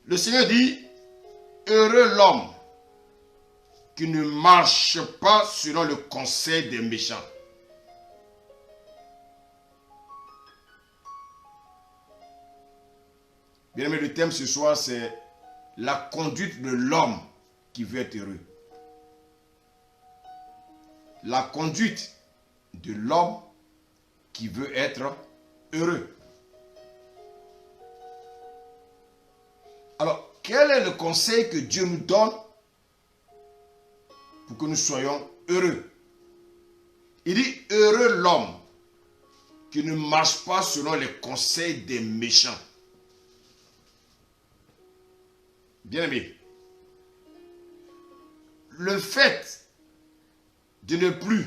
Le Seigneur dit, heureux l'homme qui ne marche pas selon le conseil des méchants. Bien aimé, le thème ce soir, c'est la conduite de l'homme qui veut être heureux. La conduite de l'homme qui veut être heureux. Alors, quel est le conseil que Dieu nous donne pour que nous soyons heureux? Il dit, heureux l'homme qui ne marche pas selon les conseils des méchants. Bien-aimé, le fait de ne plus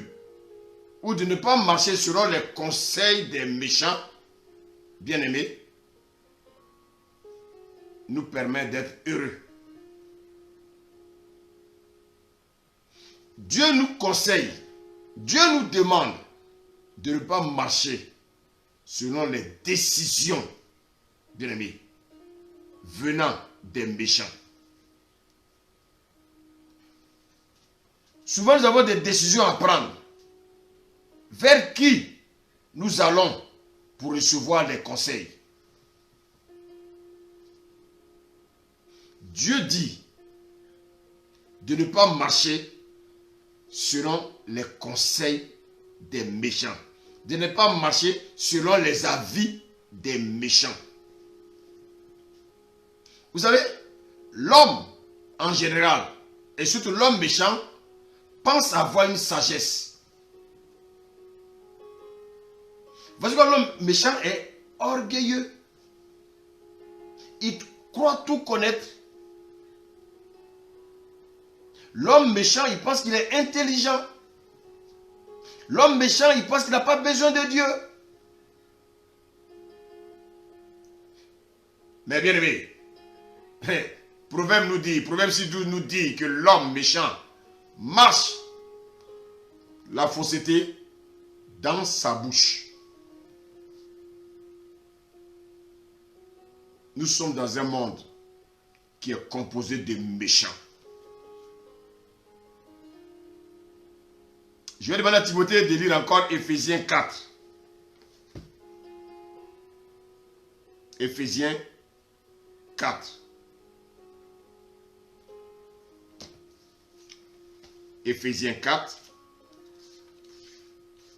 ou de ne pas marcher selon les conseils des méchants, bien-aimé, nous permet d'être heureux. Dieu nous conseille, Dieu nous demande de ne pas marcher selon les décisions, bien-aimés, venant des méchants. Souvent, nous avons des décisions à prendre. Vers qui nous allons pour recevoir les conseils? Dieu dit de ne pas marcher selon les conseils des méchants. De ne pas marcher selon les avis des méchants. Vous savez, l'homme en général, et surtout l'homme méchant, pense avoir une sagesse. Parce que l'homme méchant est orgueilleux. Il croit tout connaître. L'homme méchant, il pense qu'il est intelligent. L'homme méchant, il pense qu'il n'a pas besoin de Dieu. Mais bien aimé, Proverbe 6:12 nous dit que l'homme méchant marche la fausseté dans sa bouche. Nous sommes dans un monde qui est composé de méchants. Je vais demander à Timothée de lire encore Éphésiens 4. Éphésiens 4. Éphésiens 4.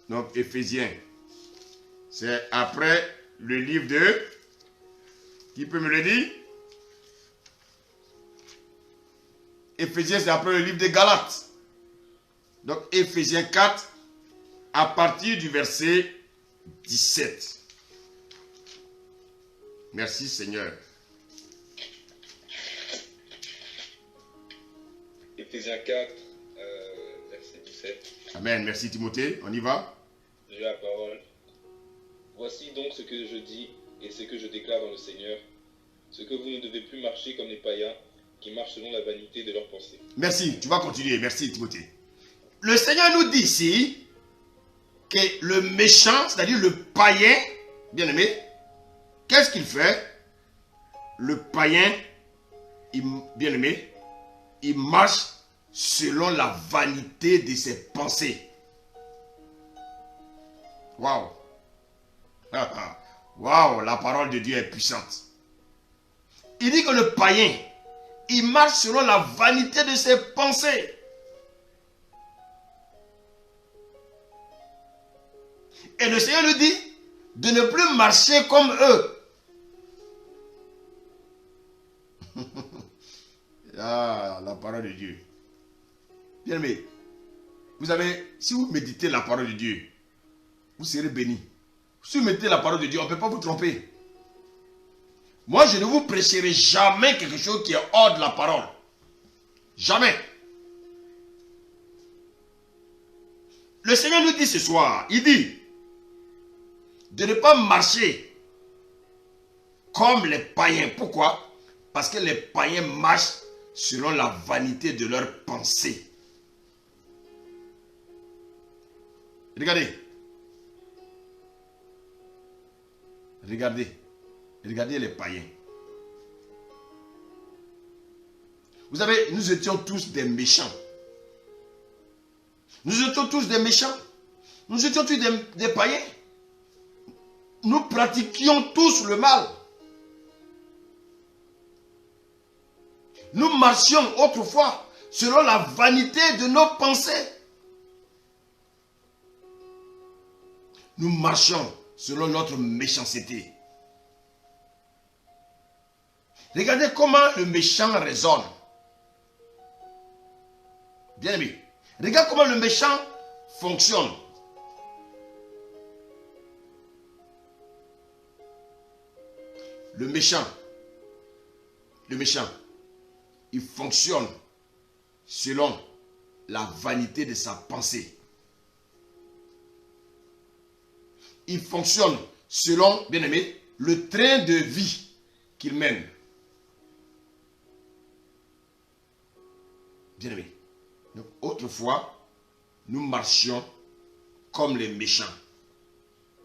Donc Éphésiens, c'est après le livre de... Qui peut me le dire? Éphésiens, c'est après le livre de Galates. Donc Éphésiens 4, à partir du verset 17. Merci Seigneur. Éphésiens 4, verset 17. Amen. Merci Timothée. On y va. J'ai la parole. Voici donc ce que je dis et ce que je déclare dans le Seigneur, ce que vous ne devez plus marcher comme les païens qui marchent selon la vanité de leurs pensées. Merci. Tu vas continuer. Merci Timothée. Le Seigneur nous dit ici que le méchant, c'est-à-dire le païen, bien aimé, qu'est-ce qu'il fait? Le païen, bien aimé, il marche selon la vanité de ses pensées. Waouh! Waouh, la parole de Dieu est puissante. Il dit que le païen, il marche selon la vanité de ses pensées. Et le Seigneur nous dit de ne plus marcher comme eux. Ah, la parole de Dieu. Bien aimé, vous savez, si vous méditez la parole de Dieu, vous serez bénis. Si vous méditez la parole de Dieu, on ne peut pas vous tromper. Moi, je ne vous prêcherai jamais quelque chose qui est hors de la parole. Jamais. Le Seigneur nous dit ce soir, il dit de ne pas marcher comme les païens. Pourquoi? Parce que les païens marchent selon la vanité de leurs pensées. Regardez. Regardez les païens. Vous savez, nous étions tous des méchants. Nous étions tous des méchants. Nous étions tous des païens. Nous pratiquions tous le mal. Nous marchions autrefois selon la vanité de nos pensées. Nous marchions selon notre méchanceté. Regardez comment le méchant raisonne. Bien aimé, regarde comment le méchant fonctionne. Le méchant, il fonctionne selon la vanité de sa pensée. Il fonctionne selon, bien aimé, le train de vie qu'il mène. Bien aimé, donc autrefois, nous marchions comme les méchants.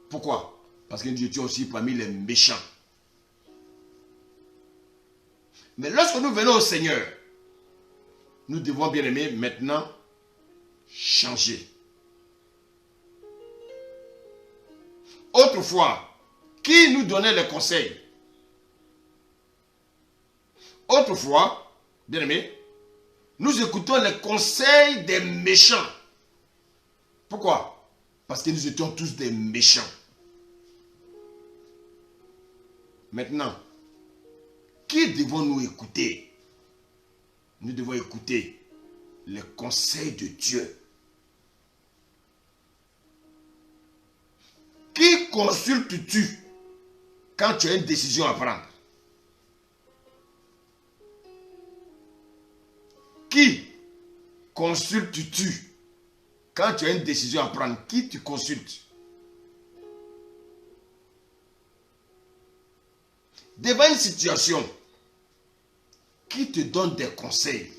Pourquoi? Parce que nous étions aussi parmi les méchants. Mais lorsque nous venons au Seigneur, nous devons, bien aimé, maintenant changer. Autrefois, qui nous donnait les conseils? Autrefois, bien aimé, nous écoutons les conseils des méchants. Pourquoi? Parce que nous étions tous des méchants. Maintenant, qui devons-nous écouter? Nous devons écouter les conseils de Dieu. Qui consultes-tu quand tu as une décision à prendre? Qui consultes-tu quand tu as une décision à prendre? Qui tu consultes? Devant une situation, qui te donne des conseils?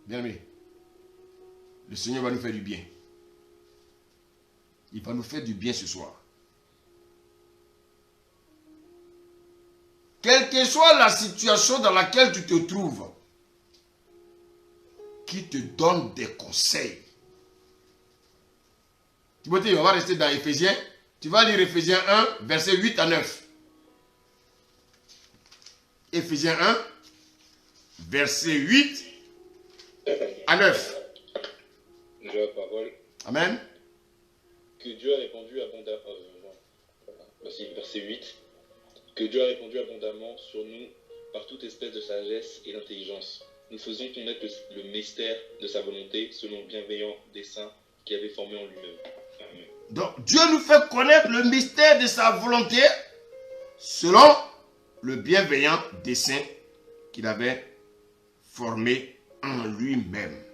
Bien-aimé, le Seigneur va nous faire du bien. Il va nous faire du bien ce soir. Quelle que soit la situation dans laquelle tu te trouves, qui te donne des conseils. Timothée, on va rester dans Éphésiens. Tu vas lire Éphésiens 1, versets 8 à 9. Éphésiens 1, versets 8 à 9. J'ai la parole. Amen. Que Dieu a répandu abondamment. Voici verset 8. Que Dieu a répandu abondamment sur nous par toute espèce de sagesse et d'intelligence. Nous faisons connaître le mystère de sa volonté selon le bienveillant dessein qu'il avait formé en lui-même. Amen. Donc, Dieu nous fait connaître le mystère de sa volonté selon le bienveillant dessein qu'il avait formé en lui-même.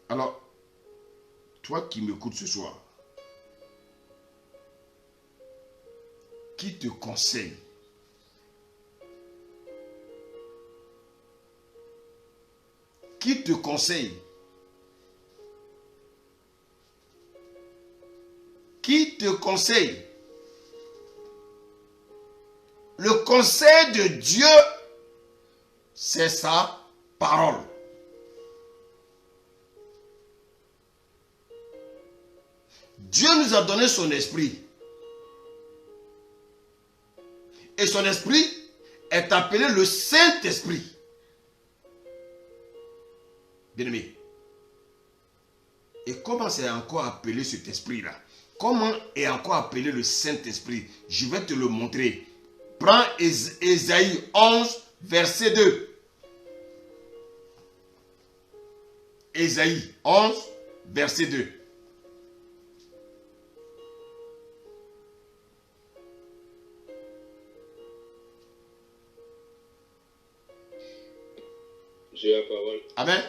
Alors, toi qui m'écoutes ce soir, qui te conseille? Qui te conseille? Qui te conseille? Le conseil de Dieu, c'est sa parole. Dieu nous a donné son esprit. Et son esprit est appelé le Saint-Esprit. Bien-aimé. Et comment c'est encore appelé cet esprit-là? Comment est encore appelé le Saint-Esprit? Je vais te le montrer. Prends Ésaïe 11, verset 2. Ésaïe 11, verset 2. J'ai la parole. Amen.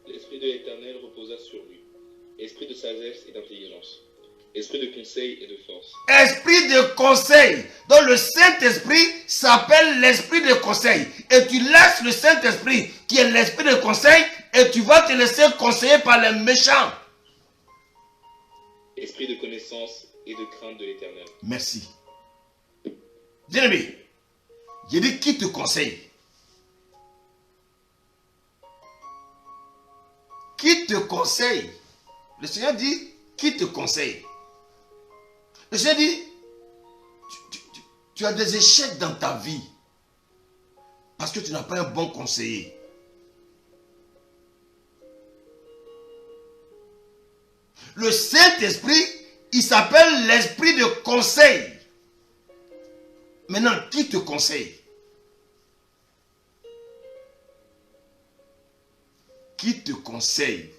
L'Esprit de l'Éternel reposa sur lui. Esprit de sagesse et d'intelligence. Esprit de conseil et de force. Esprit de conseil. Donc le Saint-Esprit s'appelle l'esprit de conseil. Et tu laisses le Saint-Esprit qui est l'esprit de conseil et tu vas te laisser conseiller par les méchants. esprit de connaissance et de crainte de l'Éternel. Merci. Bien-aimé, j'ai dit qui te conseille? Qui te conseille? Le Seigneur dit qui te conseille? Le Seigneur dit tu as des échecs dans ta vie parce que tu n'as pas un bon conseiller. Le Saint-Esprit, il s'appelle l'esprit de conseil. Maintenant, qui te conseille? Qui te conseille?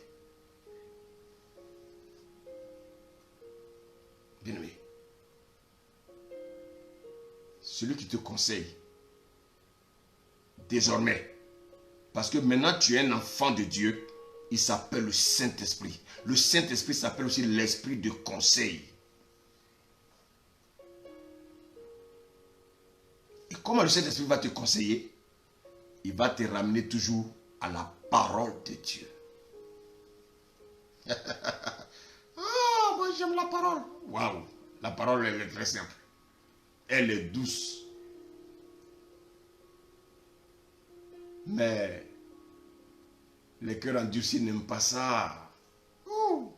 Bien-aimé, celui qui te conseille, désormais, parce que maintenant tu es un enfant de Dieu, il s'appelle le Saint-Esprit. Le Saint-Esprit s'appelle aussi l'esprit de conseil. Et comment le Saint-Esprit va te conseiller? Il va te ramener toujours à la parole de Dieu. Ah, moi j'aime la parole. Waouh, la parole elle est très simple. Elle est douce. Mais les cœurs endurcis n'aiment pas ça. Ouh.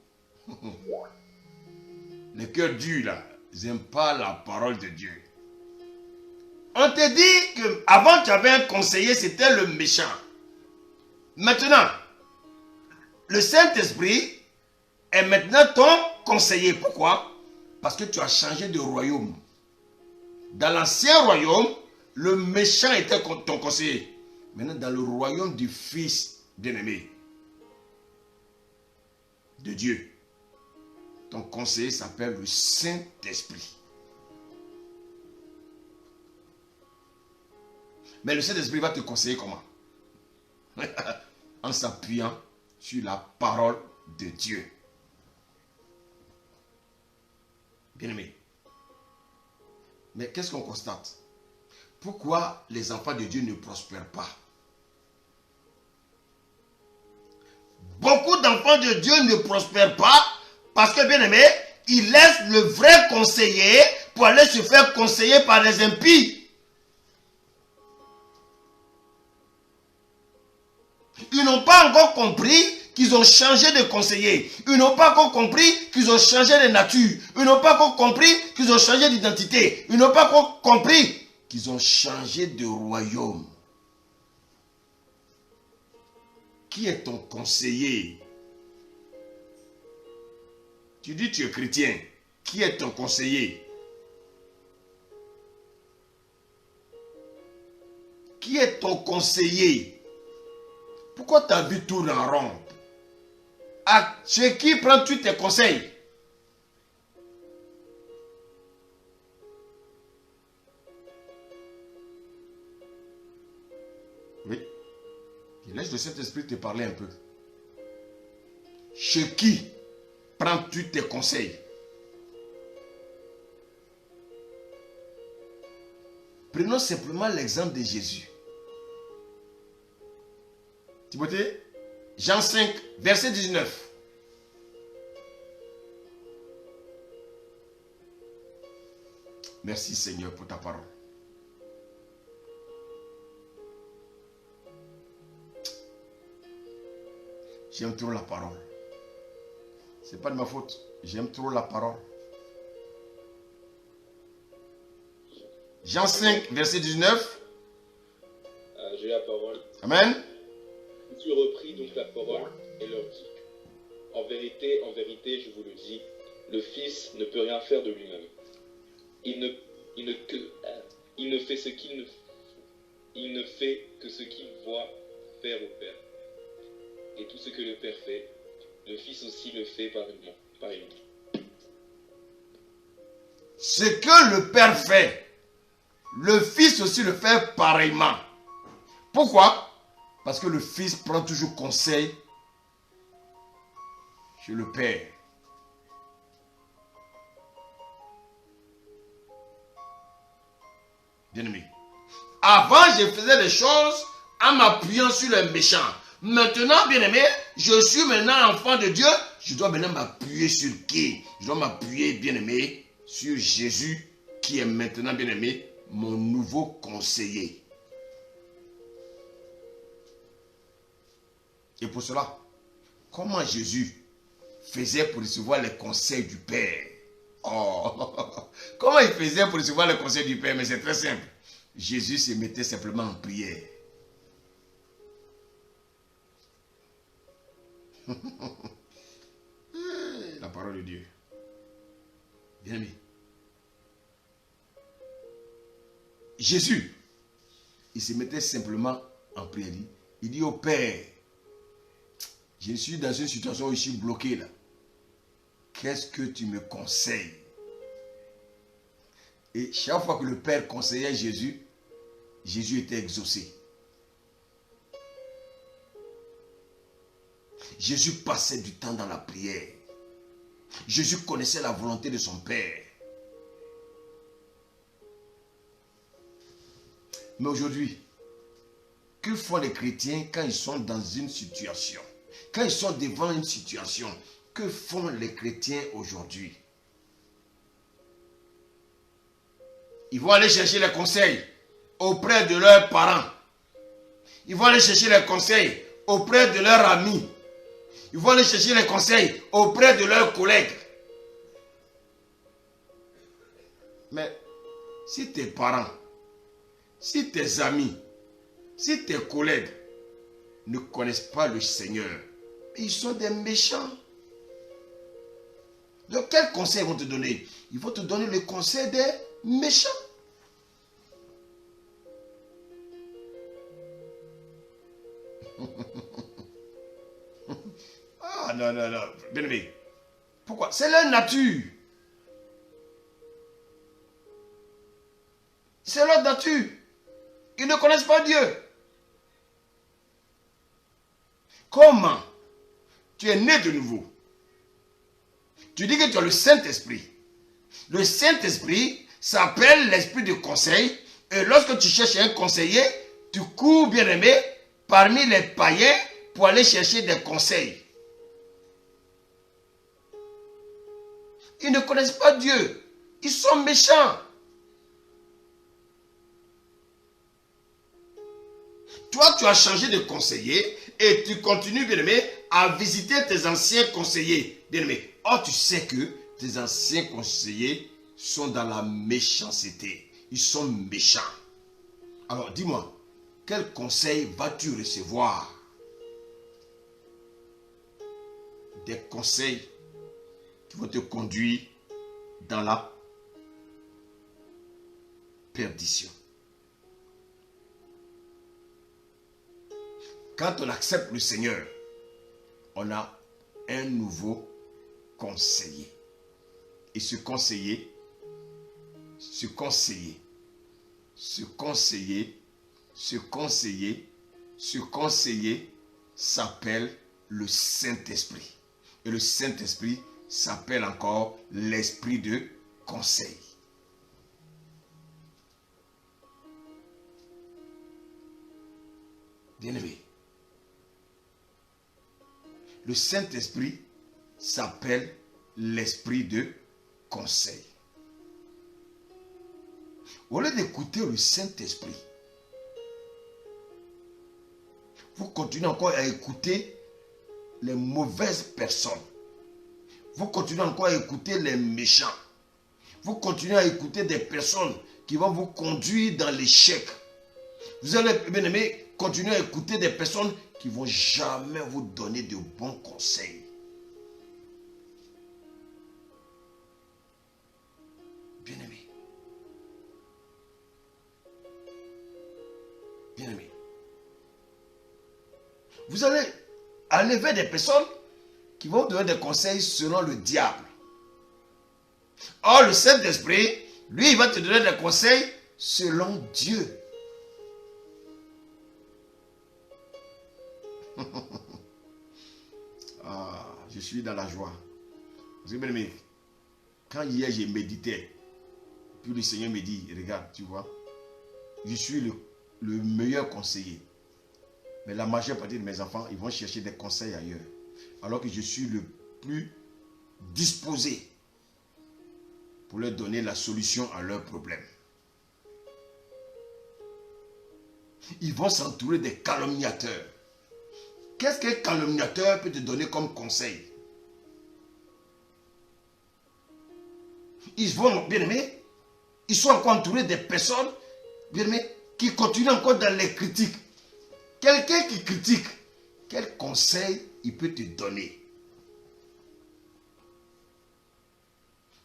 Les cœurs durs là, ils n'aiment pas la parole de Dieu. On te dit qu'avant tu avais un conseiller, c'était le méchant. Maintenant, le Saint-Esprit est maintenant ton conseiller. Pourquoi? Parce que tu as changé de royaume. Dans l'ancien royaume, le méchant était ton conseiller. Maintenant, dans le royaume du Fils bien-aimé de Dieu, ton conseiller s'appelle le Saint-Esprit. Mais le Saint-Esprit va te conseiller comment? En s'appuyant sur la parole de Dieu. Bien-aimé. Mais qu'est-ce qu'on constate? Pourquoi les enfants de Dieu ne prospèrent pas? Beaucoup d'enfants de Dieu ne prospèrent pas parce que, bien-aimé, ils laissent le vrai conseiller pour aller se faire conseiller par les impies. Ils n'ont pas encore compris qu'ils ont changé de conseiller. Ils n'ont pas encore compris qu'ils ont changé de nature. Ils n'ont pas encore compris qu'ils ont changé d'identité. Ils n'ont pas encore compris qu'ils ont changé de royaume. Qui est ton conseiller? Tu dis tu es chrétien. Qui est ton conseiller? Qui est ton conseiller? Pourquoi ta vie tourne en rond? Chez qui prends-tu tes conseils? Oui. Et laisse le Saint-Esprit te parler un peu. Chez qui prends-tu tes conseils? Prenons simplement l'exemple de Jésus. Timothée, Jean 5, verset 19. Merci Seigneur pour ta parole. J'aime trop la parole. Ce n'est pas de ma faute. J'aime trop la parole. Jean 5, verset 19. J'ai la parole. Amen. Jésus reprit donc la parole et leur dit: en vérité, je vous le dis, le Fils ne peut rien faire de lui-même. Il ne fait que ce qu'il voit faire au Père. Et tout ce que le Père fait, le Fils aussi le fait pareillement. Ce que le Père fait, le Fils aussi le fait pareillement. Pourquoi? Parce que le Fils prend toujours conseil chez le Père. Bien-aimé, avant je faisais les choses en m'appuyant sur les méchants. Maintenant, bien-aimé, je suis maintenant enfant de Dieu, je dois maintenant m'appuyer sur qui? Je dois m'appuyer, bien-aimé, sur Jésus, qui est maintenant, bien-aimé, mon nouveau conseiller. Et pour cela, comment Jésus faisait pour recevoir les conseils du Père? Oh, comment il faisait pour recevoir les conseils du Père? Mais c'est très simple. Jésus se mettait simplement en prière. La parole de Dieu. Bien aimé. Jésus, il se mettait simplement en prière. Il dit au Père, je suis dans une situation où je suis bloqué là. Qu'est-ce que tu me conseilles? Et chaque fois que le Père conseillait Jésus, Jésus était exaucé. Jésus passait du temps dans la prière. Jésus connaissait la volonté de son Père. Mais aujourd'hui, que font les chrétiens quand ils sont dans une situation? Quand ils sont devant une situation, que font les chrétiens aujourd'hui? Ils vont aller chercher les conseils auprès de leurs parents. Ils vont aller chercher les conseils auprès de leurs amis. Ils vont aller chercher les conseils auprès de leurs collègues. Mais si tes parents, si tes amis, si tes collègues ne connaissent pas le Seigneur, ils sont des méchants. Donc quel conseil ils vont te donner? Ils vont te donner le conseil des méchants. Ah non, non, non, bien aimé. Pourquoi? C'est leur nature. C'est leur nature. Ils ne connaissent pas Dieu. Comment tu es né de nouveau? Tu dis que tu as le Saint-Esprit. Le Saint-Esprit s'appelle l'esprit de conseil. Et lorsque tu cherches un conseiller, tu cours, bien-aimé, parmi les païens pour aller chercher des conseils. Ils ne connaissent pas Dieu. Ils sont méchants. Toi, tu as changé de conseiller et tu continues, bien-aimé, à visiter tes anciens conseillers. Bien-aimé, or tu sais que tes anciens conseillers sont dans la méchanceté. Ils sont méchants. Alors, dis-moi, quel conseil vas-tu recevoir? Des conseils qui vont te conduire dans la perdition. Quand on accepte le Seigneur, on a un nouveau conseiller. Et ce conseiller s'appelle le Saint-Esprit. Et le Saint-Esprit s'appelle encore l'esprit de conseil. Bien-aimé, le Saint-Esprit s'appelle l'esprit de conseil. Au lieu d'écouter le Saint-Esprit, vous continuez encore à écouter les mauvaises personnes. Vous continuez encore à écouter les méchants. Vous continuez à écouter des personnes qui vont vous conduire dans l'échec. Vous allez, bien aimé, continuer à écouter des personnes qui ne vont jamais vous donner de bons conseils. Bien-aimé. Bien-aimé. Vous allez aller vers des personnes qui vont vous donner des conseils selon le diable. Or, le Saint-Esprit, lui, il va te donner des conseils selon Dieu. Ah, je suis dans la joie. Vous savez, bien aimé, quand hier j'ai médité, puis le Seigneur me dit, regarde, tu vois, je suis le meilleur conseiller. Mais la majeure partie de mes enfants, ils vont chercher des conseils ailleurs. alors que je suis le plus disposé pour leur donner la solution à leurs problèmes. Ils vont s'entourer des calomniateurs. Qu'est-ce qu'un calomniateur peut te donner comme conseil? Ils vont, bien aimé, ils sont encore entourés des personnes, bien aimé, qui continuent encore dans les critiques. Quelqu'un qui critique, quel conseil il peut te donner?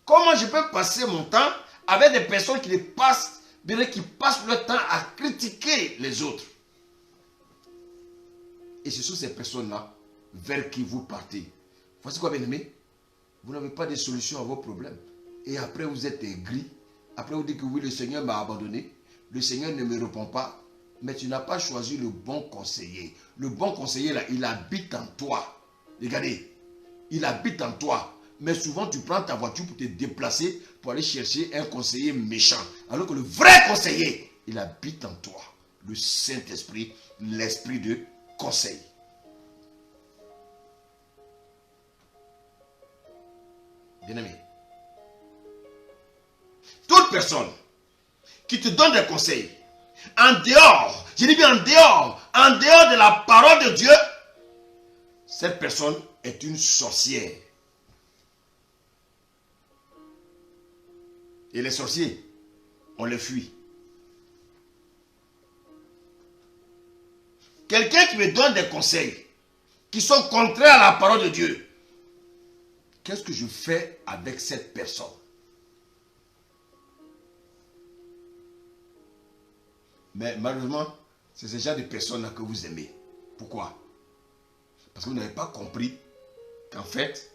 Comment je peux passer mon temps avec des personnes qui passent leur temps à critiquer les autres? Et ce sont ces personnes-là vers qui vous partez. Voici quoi, bien aimé? Vous n'avez pas de solution à vos problèmes. Et après, vous êtes aigri. Après, vous dites que oui, le Seigneur m'a abandonné. Le Seigneur ne me répond pas. Mais tu n'as pas choisi le bon conseiller. Le bon conseiller, là, il habite en toi. Regardez, il habite en toi. Mais souvent, tu prends ta voiture pour te déplacer, pour aller chercher un conseiller méchant. Alors que le vrai conseiller, il habite en toi. Le Saint-Esprit, l'esprit de conseil. Bien-aimé, toute personne qui te donne des conseils, en dehors, je dis bien en dehors de la parole de Dieu, cette personne est une sorcière. Et les sorciers, on les fuit. Quelqu'un qui me donne des conseils qui sont contraires à la parole de Dieu, qu'est-ce que je fais avec cette personne? Mais malheureusement, c'est ce genre de personnes-là que vous aimez. Pourquoi? Parce que vous n'avez pas compris qu'en fait,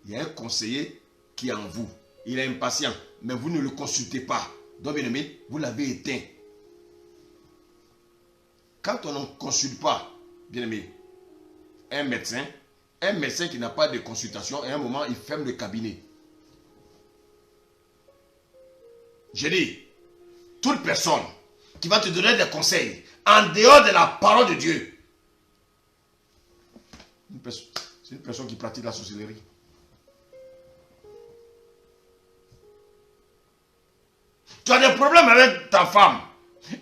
il y a un conseiller qui est en vous. Il est impatient, mais vous ne le consultez pas. Donc, bien aimé, vous l'avez éteint. Quand on ne consulte pas, bien aimé, un médecin qui n'a pas de consultation, à un moment, il ferme le cabinet. Je dis, toute personne qui va te donner des conseils en dehors de la parole de Dieu, c'est une personne qui pratique la sorcellerie. Tu as des problèmes avec ta femme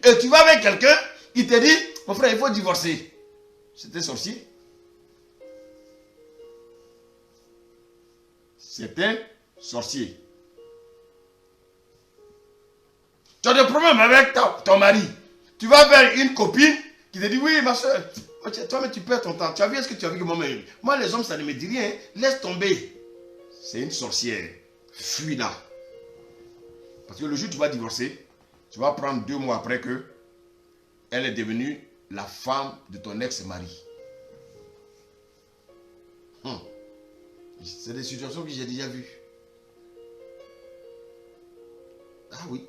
et tu vas avec quelqu'un, il te dit, mon frère, il faut divorcer. C'est un sorcier. C'est un sorcier. Tu as des problèmes avec ton mari. Tu vas vers une copine qui te dit, oui, ma soeur, toi, mais tu perds ton temps. Tu as vu ce que tu as vu que moi-même. Moi, les hommes, ça ne me dit rien. Laisse tomber. C'est une sorcière. Fuis là. Parce que le jour où tu vas divorcer, tu vas prendre 2 mois après que elle est devenue la femme de ton ex-mari. C'est des situations que j'ai déjà vues. Ah oui.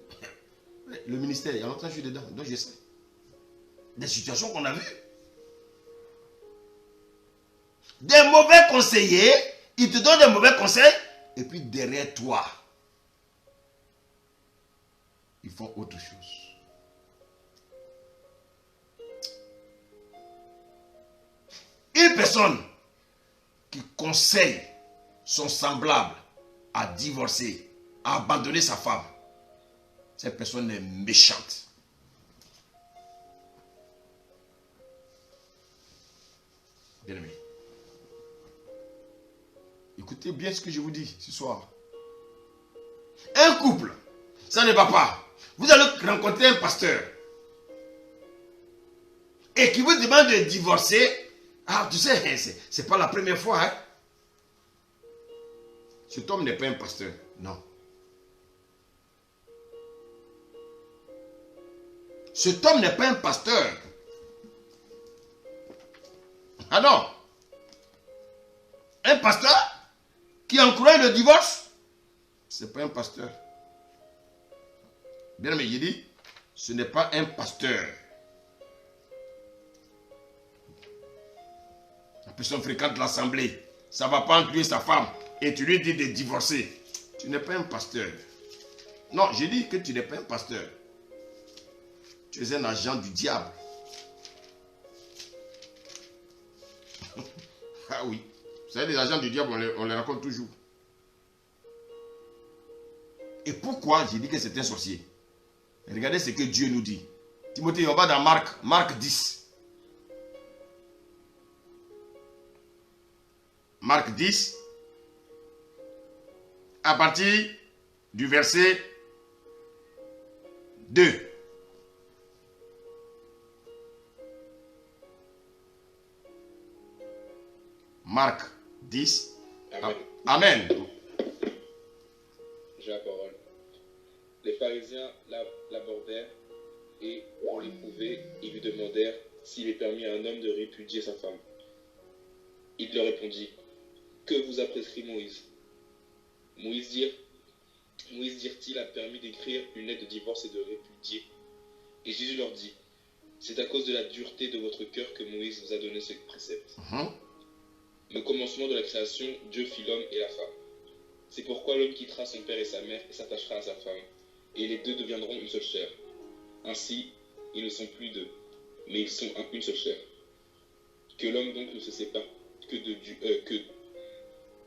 Le ministère, il y a longtemps que je suis dedans, donc je sais. Des situations qu'on a vues. Des mauvais conseillers, ils te donnent des mauvais conseils, et puis derrière toi, ils font autre chose. Une personne qui conseille son semblable à divorcer, à abandonner sa femme, cette personne est méchante. Bien-aimé, écoutez bien ce que je vous dis ce soir. Un couple, ça ne va pas. Vous allez rencontrer un pasteur et qui vous demande de divorcer. Ah, tu sais, c'est pas la première fois. Hein? Cet homme n'est pas un pasteur, non. Cet homme n'est pas un pasteur. Ah non. Un pasteur qui encourage le divorce, c'est pas un pasteur. Bien, mais j'ai dit, ce n'est pas un pasteur. La personne fréquente l'assemblée, ça ne va pas inclure sa femme, et tu lui dis de divorcer. Tu n'es pas un pasteur. Non, j'ai dit que tu n'es pas un pasteur. Tu es un agent du diable. Ah oui. Vous savez, les agents du diable, on les rencontre toujours. Et pourquoi j'ai dit que c'est un sorcier? Regardez ce que Dieu nous dit. Timothée, on va dans Marc 10. Marc 10, à partir du verset 2. Marc 10. Amen. Amen. J'ai la parole. Les pharisiens l'abordèrent et, pour l'éprouver, ils lui demandèrent s'il est permis à un homme de répudier sa femme. Il leur répondit: que vous a prescrit Moïse? Moïse dirent-ils, a permis d'écrire une lettre de divorce et de répudier. Et Jésus leur dit: c'est à cause de la dureté de votre cœur que Moïse vous a donné ce précepte. Au commencement de la création, Dieu fit l'homme et la femme. C'est pourquoi l'homme quittera son père et sa mère et s'attachera à sa femme, et les deux deviendront une seule chair. Ainsi, ils ne sont plus deux, mais ils sont une seule chair. Que l'homme donc ne se sépare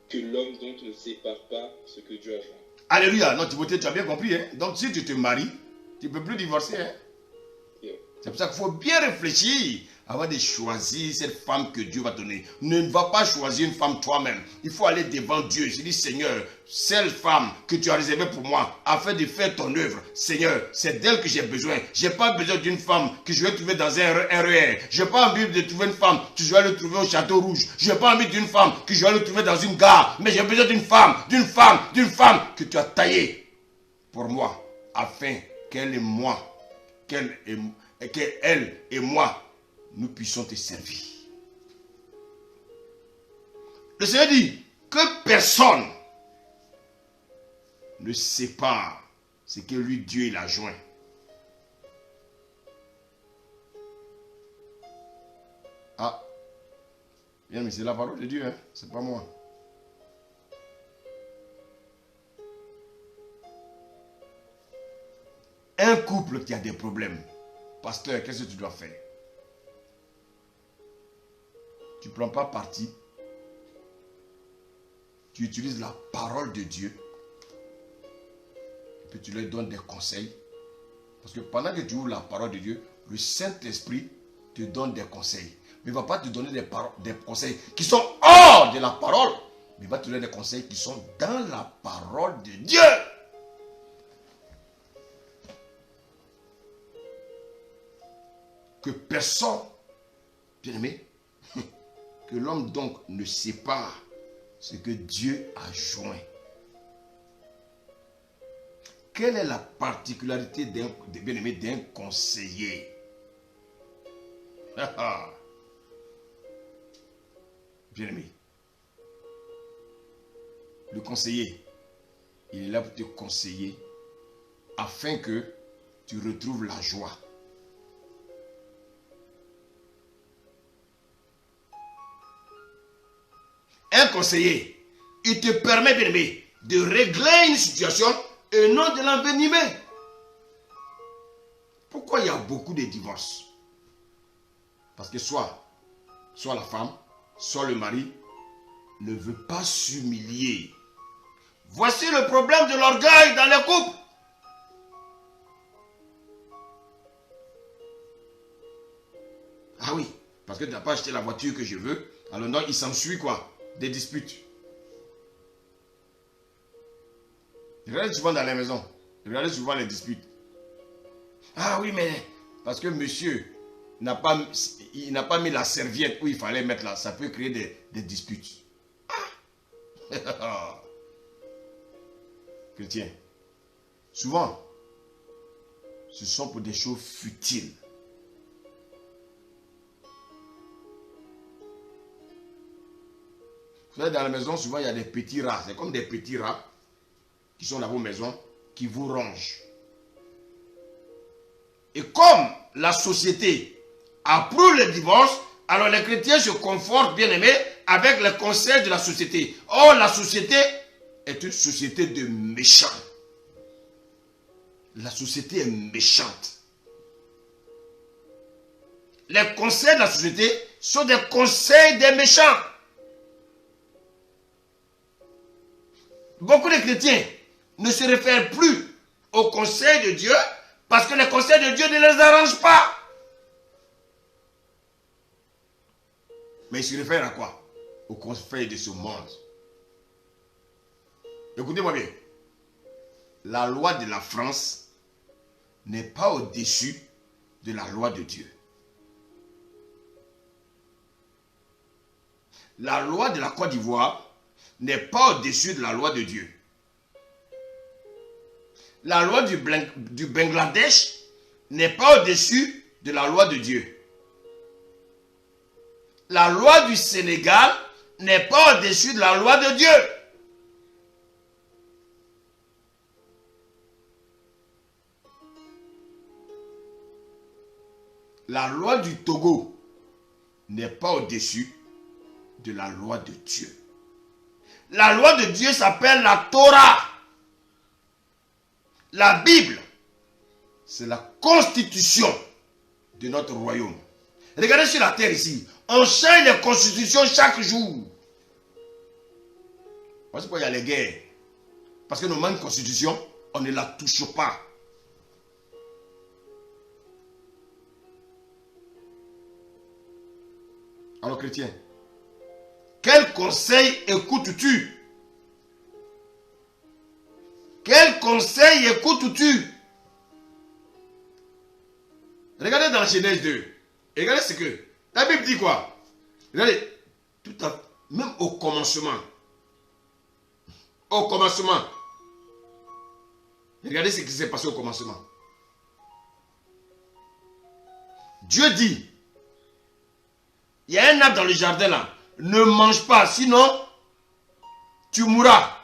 que l'homme donc ne sépare pas ce que Dieu a joint. Alléluia. Non, Timothée, tu as bien compris. Hein? Donc, si tu te maries, tu ne peux plus divorcer. Hein? Yeah. C'est pour ça qu'il faut bien réfléchir avant de choisir cette femme que Dieu va donner. Ne va pas choisir une femme toi-même. Il faut aller devant Dieu. Je dis: Seigneur, cette femme que tu as réservée pour moi, afin de faire ton œuvre, Seigneur, c'est d'elle que j'ai besoin. Je n'ai pas besoin d'une femme que je vais trouver dans un RER. Je n'ai pas envie de trouver une femme que je vais le trouver au Château Rouge. Je n'ai pas envie d'une femme que je vais le trouver dans une gare. Mais j'ai besoin d'une femme que tu as taillée pour moi, afin qu'elle et moi, qu'elle et moi, nous puissions te servir. Le Seigneur dit que personne ne sépare ce que lui, Dieu, il a joint. Ah, bien, mais c'est la parole de Dieu, hein? C'est pas moi. Un couple qui a des problèmes, pasteur, qu'est-ce que tu dois faire? Tu ne prends pas parti. Tu utilises la parole de Dieu. Et puis tu leur donnes des conseils. Parce que pendant que tu ouvres la parole de Dieu, le Saint-Esprit te donne des conseils. Mais il ne va pas te donner des conseils qui sont hors de la parole. Mais il va te donner des conseils qui sont dans la parole de Dieu. Que personne, bien aimé, que l'homme donc ne sépare ce que Dieu a joint. Quelle est la particularité bien aimé d'un conseiller? Bien aimé, le conseiller, il est là pour te conseiller afin que tu retrouves la joie. Un conseiller, il te permet, bien aimé, de régler une situation et non de l'envenimer. Pourquoi il y a beaucoup de divorces? Parce que soit la femme, soit le mari ne veut pas s'humilier. Voici le problème de l'orgueil dans les couples. Ah oui, parce que tu n'as pas acheté la voiture que je veux. Alors non, il s'ensuit quoi? Des disputes. Regardez souvent dans les maisons. Regardez souvent les disputes. Ah oui, mais parce que monsieur n'a pas mis la serviette où il fallait mettre là. Ça peut créer des disputes. Ah. Chrétien, souvent, ce sont pour des choses futiles. Vous savez, dans la maison, souvent, il y a des petits rats. C'est comme des petits rats qui sont dans vos maisons, qui vous rongent. Et comme la société approuve le divorce, alors les chrétiens se confortent, bien aimés, avec les conseils de la société. Or, la société est une société de méchants. La société est méchante. Les conseils de la société sont des conseils des méchants. beaucoup de chrétiens ne se réfèrent plus au conseil de Dieu parce que le conseil de Dieu ne les arrange pas. Mais ils se réfèrent à quoi? Au conseil de ce monde. Écoutez-moi bien. La loi de la France n'est pas au-dessus de la loi de Dieu. La loi de la Côte d'Ivoire n'est pas au-dessus de la loi de Dieu. La loi du Bangladesh n'est pas au-dessus de la loi de Dieu. La loi du Sénégal n'est pas au-dessus de la loi de Dieu. La loi du Togo n'est pas au-dessus de la loi de Dieu. La loi de Dieu s'appelle la Torah. La Bible, c'est la constitution de notre royaume. Regardez sur la terre ici, on change les constitutions chaque jour. Voilà pourquoi il y a les guerres. Parce que nos mêmes constitutions, on ne la touche pas. Alors chrétien, quel conseil écoutes-tu? Quel conseil écoutes-tu? Regardez dans Genèse 2. Regardez ce que la Bible dit quoi? Regardez, même au commencement. Au commencement. Regardez ce qui s'est passé au commencement. Dieu dit, il y a un arbre dans le jardin là. Ne mange pas, sinon tu mourras.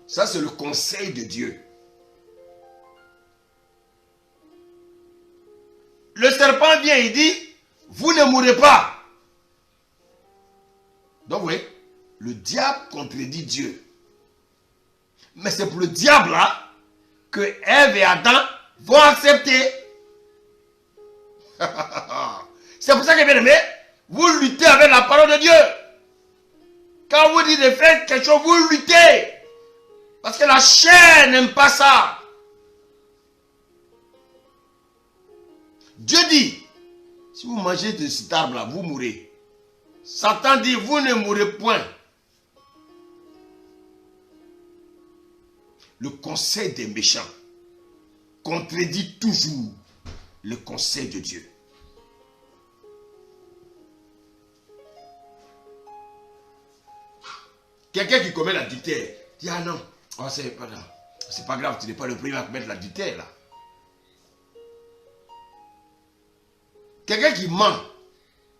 Ça, c'est le conseil de Dieu. Le serpent vient, il dit, vous ne mourrez pas. Donc, vous voyez, le diable contredit Dieu. Mais c'est pour le diable là que Ève et Adam vont accepter. C'est pour ça que, bien aimé, vous luttez avec la parole de Dieu. Quand vous dites de faire quelque chose, vous luttez. Parce que la chair n'aime pas ça. Dieu dit, si vous mangez de cet arbre-là, vous mourrez. Satan dit, vous ne mourrez point. Le conseil des méchants contredit toujours le conseil de Dieu. Quelqu'un qui commet l'adultère dit, ah non, oh, c'est pas grave, tu n'es pas le premier à commettre l'adultère là. Quelqu'un qui ment,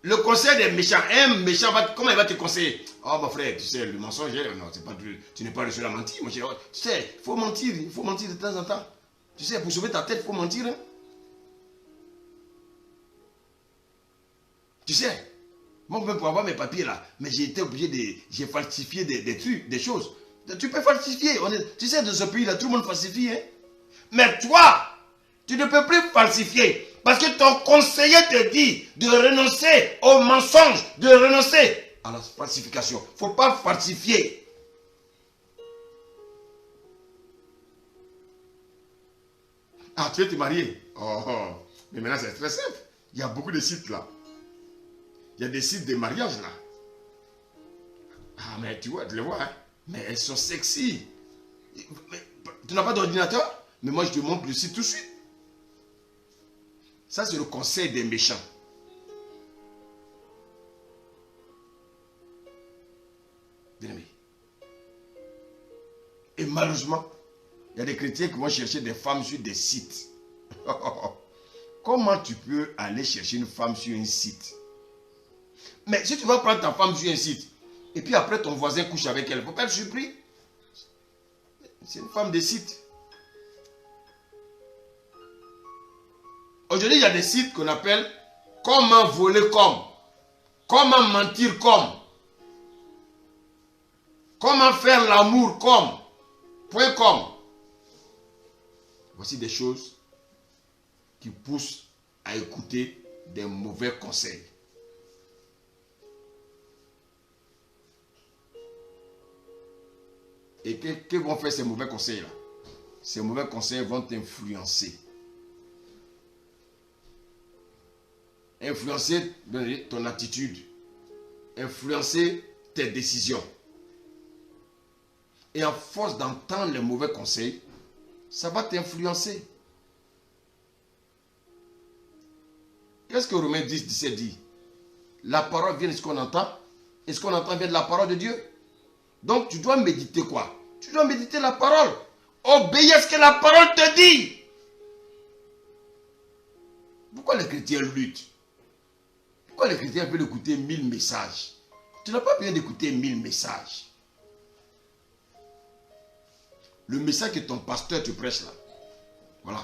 le conseil des méchants, un méchant, comment il va te conseiller? Oh mon frère, tu sais, le mensonge, non, c'est pas, tu n'es pas le seul à mentir. Mon cher. Tu sais, il faut mentir de temps en temps. Tu sais, pour sauver ta tête, il faut mentir. Hein? Tu sais, moi, même pour avoir mes papiers là, mais j'ai été obligé j'ai falsifié des trucs, des choses. Tu peux falsifier. Tu sais, dans ce pays-là, tout le monde falsifie. Hein? Mais toi, tu ne peux plus falsifier. Parce que ton conseiller te dit de renoncer au mensonge, de renoncer à la falsification. Il ne faut pas falsifier. Ah, tu veux te marier? Oh, mais maintenant c'est très simple. Il y a beaucoup de sites là. Il y a des sites de mariage là. Ah, mais tu vois, tu les vois, hein? Mais elles sont sexy. Mais, tu n'as pas d'ordinateur? Mais moi je te montre le site tout de suite. Ça, c'est le conseil des méchants. Bien-aimé. Et malheureusement, il y a des chrétiens qui vont chercher des femmes sur des sites. Comment tu peux aller chercher une femme sur un site? Mais si tu vas prendre ta femme sur un site, et puis après ton voisin couche avec elle, il ne faut pas être surpris. C'est une femme de site. Aujourd'hui, il y a des sites qu'on appelle comment voler comme, comment mentir comme, comment faire l'amour comme, point com. Voici des choses qui poussent à écouter des mauvais conseils. Et que vont faire ces mauvais conseils-là? Ces mauvais conseils vont t'influencer. Influencer ton attitude. Influencer tes décisions. Et à force d'entendre les mauvais conseils, ça va t'influencer. Qu'est-ce que Romains 10, 17 dit? La parole vient de ce qu'on entend. Et ce qu'on entend vient de la parole de Dieu. Donc tu dois méditer quoi? Tu dois méditer la parole. Obéis à ce que la parole te dit. Pourquoi les chrétiens luttent? Pourquoi les chrétiens veulent écouter 1000 messages? Tu n'as pas besoin d'écouter 1000 messages. Le message que ton pasteur te prêche là, voilà,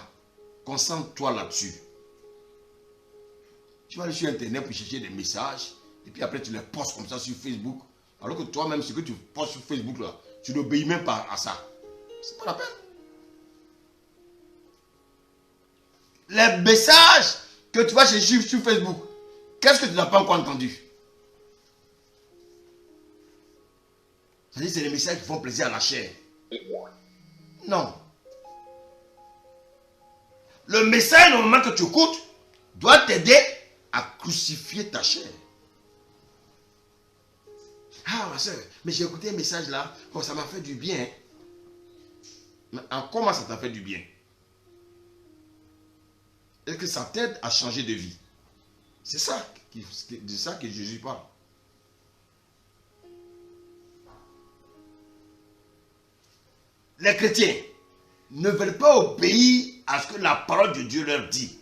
concentre-toi là-dessus. Tu vas aller sur Internet pour chercher des messages, et puis après tu les postes comme ça sur Facebook, alors que toi-même, ce que tu postes sur Facebook là, tu n'obéis même pas à ça. C'est pas la peine. Les messages que tu vas chercher sur Facebook, qu'est-ce que tu n'as pas encore entendu? C'est-à-dire c'est les messages qui font plaisir à la chair. Non. Le message, au moment que tu écoutes, doit t'aider à crucifier ta chair. Ah, ma soeur, mais j'ai écouté un message là, oh, ça m'a fait du bien. Mais comment ça t'a fait du bien? Est-ce que ça t'aide à changer de vie? C'est ça que Jésus parle. Les chrétiens ne veulent pas obéir à ce que la parole de Dieu leur dit.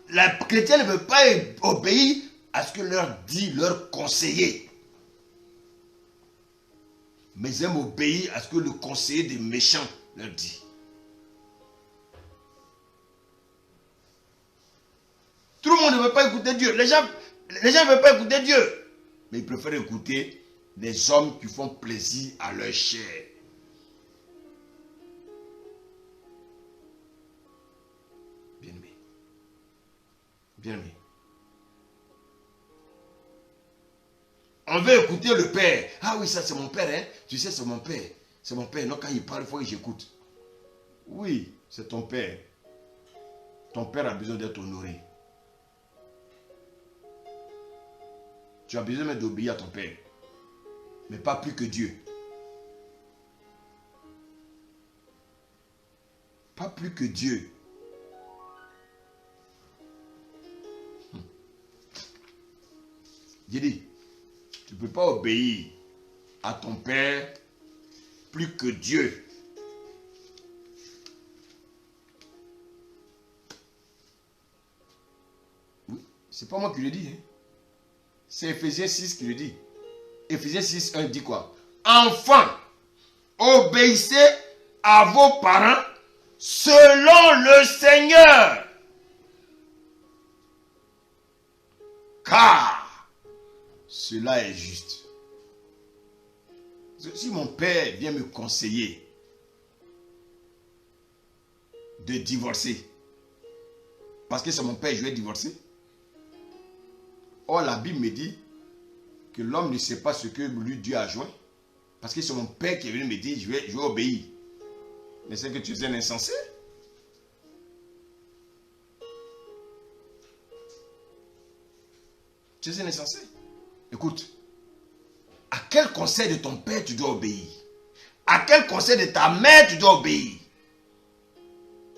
Les chrétiens ne veulent pas obéir à ce que leur dit leur conseiller. Mais ils aiment obéir à ce que le conseiller des méchants leur dit. Tout le monde ne veut pas écouter Dieu. Les gens ne veulent pas écouter Dieu. Mais ils préfèrent écouter les hommes qui font plaisir à leur chair. Bien-aimé. Bien-aimé. On veut écouter le père. Ah oui, ça c'est mon père, hein. Tu sais, c'est mon père. C'est mon père. Non, quand il parle, il faut que j'écoute. Oui, c'est ton père. Ton père a besoin d'être honoré. Tu as besoin d'obéir à ton père. Mais pas plus que Dieu. Pas plus que Dieu. J'ai dit, tu ne peux pas obéir à ton père plus que Dieu. Oui, c'est pas moi qui le dis. Hein. C'est Ephésiens 6 qui le dit. Ephésiens 6, 1 dit quoi? Enfants, obéissez à vos parents selon le Seigneur. Car cela est juste. Si mon père vient me conseiller de divorcer, parce que c'est mon père, je vais divorcer. Or, la Bible me dit que l'homme ne sait pas ce que lui Dieu a joint. Parce que c'est mon père qui est venu me dire, je vais obéir. Mais c'est que tu es un insensé. Tu es un insensé. Écoute, à quel conseil de ton père tu dois obéir? À quel conseil de ta mère tu dois obéir?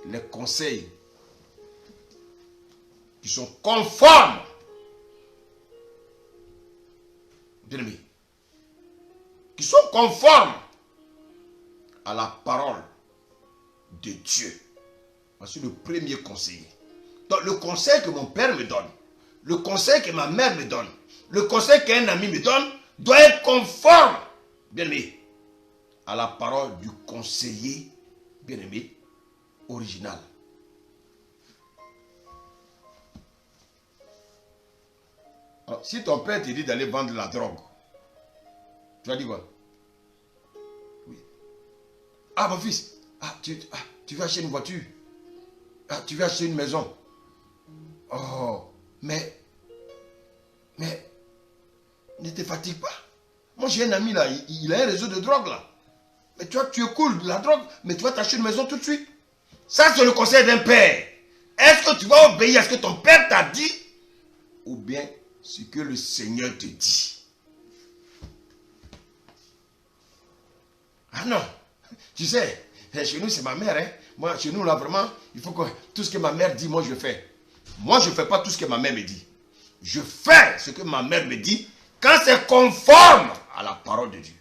Les conseils qui sont conformes, bien-aimés, qui sont conformes à la parole de Dieu. Voici le premier conseil. Donc le conseil que mon père me donne, le conseil que ma mère me donne, le conseil qu'un ami me donne, doit être conforme, bien-aimé, à la parole du conseiller, bien-aimé, original. Alors, si ton père te dit d'aller vendre la drogue, tu vas dire quoi? Oui. Ah, mon fils, tu veux acheter une voiture? Ah, tu veux acheter une maison? Oh, mais ne te fatigue pas. Moi, j'ai un ami là, il a un réseau de drogue là. Mais tu vois, tu écoules de la drogue, mais tu vas t'acheter une maison tout de suite. Ça, c'est le conseil d'un père. Est-ce que tu vas obéir à ce que ton père t'a dit? Ou bien ce que le Seigneur te dit? Ah non. Tu sais, chez nous, c'est ma mère. Hein. Moi, chez nous, là, vraiment, il faut que tout ce que ma mère dit, moi, je fais. Moi, je ne fais pas tout ce que ma mère me dit. Je fais ce que ma mère me dit quand c'est conforme à la parole de Dieu.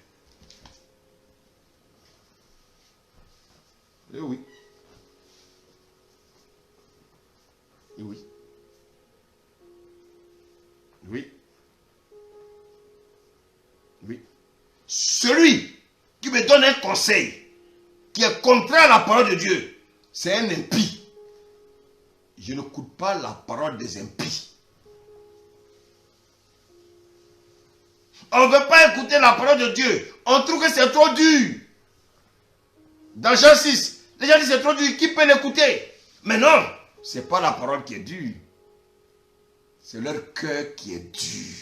Eh oui. Eh oui. Oui. Oui. Celui qui me donne un conseil qui est contraire à la parole de Dieu, c'est un impie. Je n'écoute pas la parole des impies. On ne veut pas écouter la parole de Dieu. On trouve que c'est trop dur. Dans Jean 6, les gens disent c'est trop dur. Qui peut l'écouter? Mais non, ce n'est pas la parole qui est dure. C'est leur cœur qui est dur.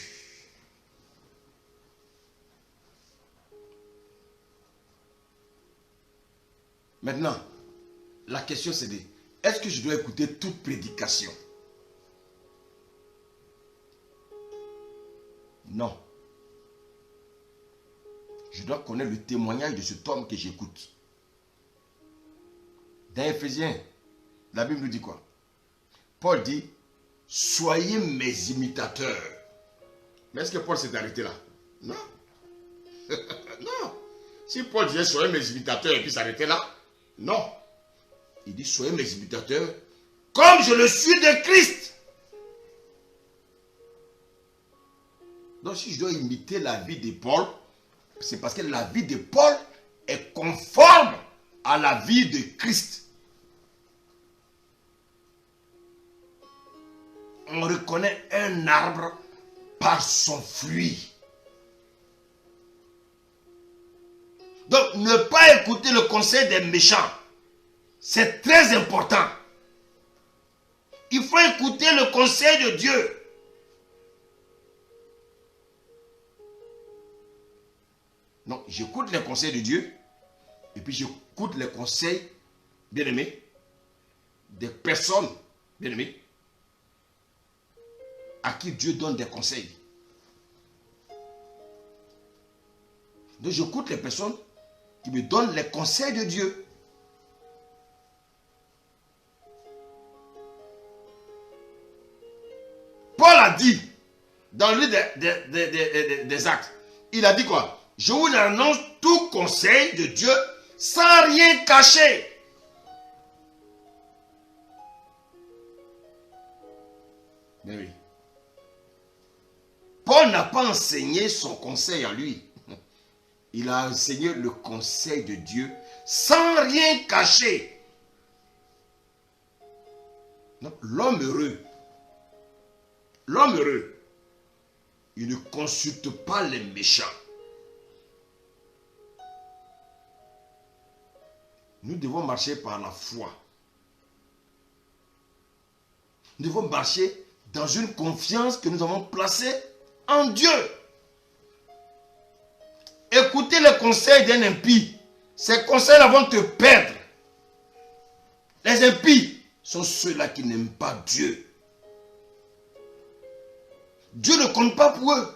Maintenant, la question c'est de, est-ce que je dois écouter toute prédication? Non. Je dois connaître le témoignage de cet homme que j'écoute. Dans Éphésiens, la Bible nous dit quoi? Paul dit, soyez mes imitateurs. Mais est-ce que Paul s'est arrêté là? Non. Non. Si Paul disait, soyez mes imitateurs et puis s'arrêter là, non. Il dit, soyez mes imitateurs comme je le suis de Christ. Donc si je dois imiter la vie de Paul, c'est parce que la vie de Paul est conforme à la vie de Christ. On reconnaît un arbre par son fruit. Donc, ne pas écouter le conseil des méchants, c'est très important. Il faut écouter le conseil de Dieu. Donc, j'écoute les conseils de Dieu, et puis j'écoute les conseils, bien-aimés, des personnes, bien-aimées, à qui Dieu donne des conseils. Donc, j'écoute les personnes qui me donnent les conseils de Dieu. Paul a dit, dans le livre des Actes, il a dit quoi? Je vous annonce tout conseil de Dieu sans rien cacher. Mais oui. Paul n'a pas enseigné son conseil à lui. Il a enseigné le conseil de Dieu sans rien cacher. L'homme heureux, il ne consulte pas les méchants. Nous devons marcher par la foi. Nous devons marcher dans une confiance que nous avons placée en Dieu. Écoutez les conseils d'un impie. Ces conseils-là vont te perdre. Les impies sont ceux-là qui n'aiment pas Dieu. Dieu ne compte pas pour eux.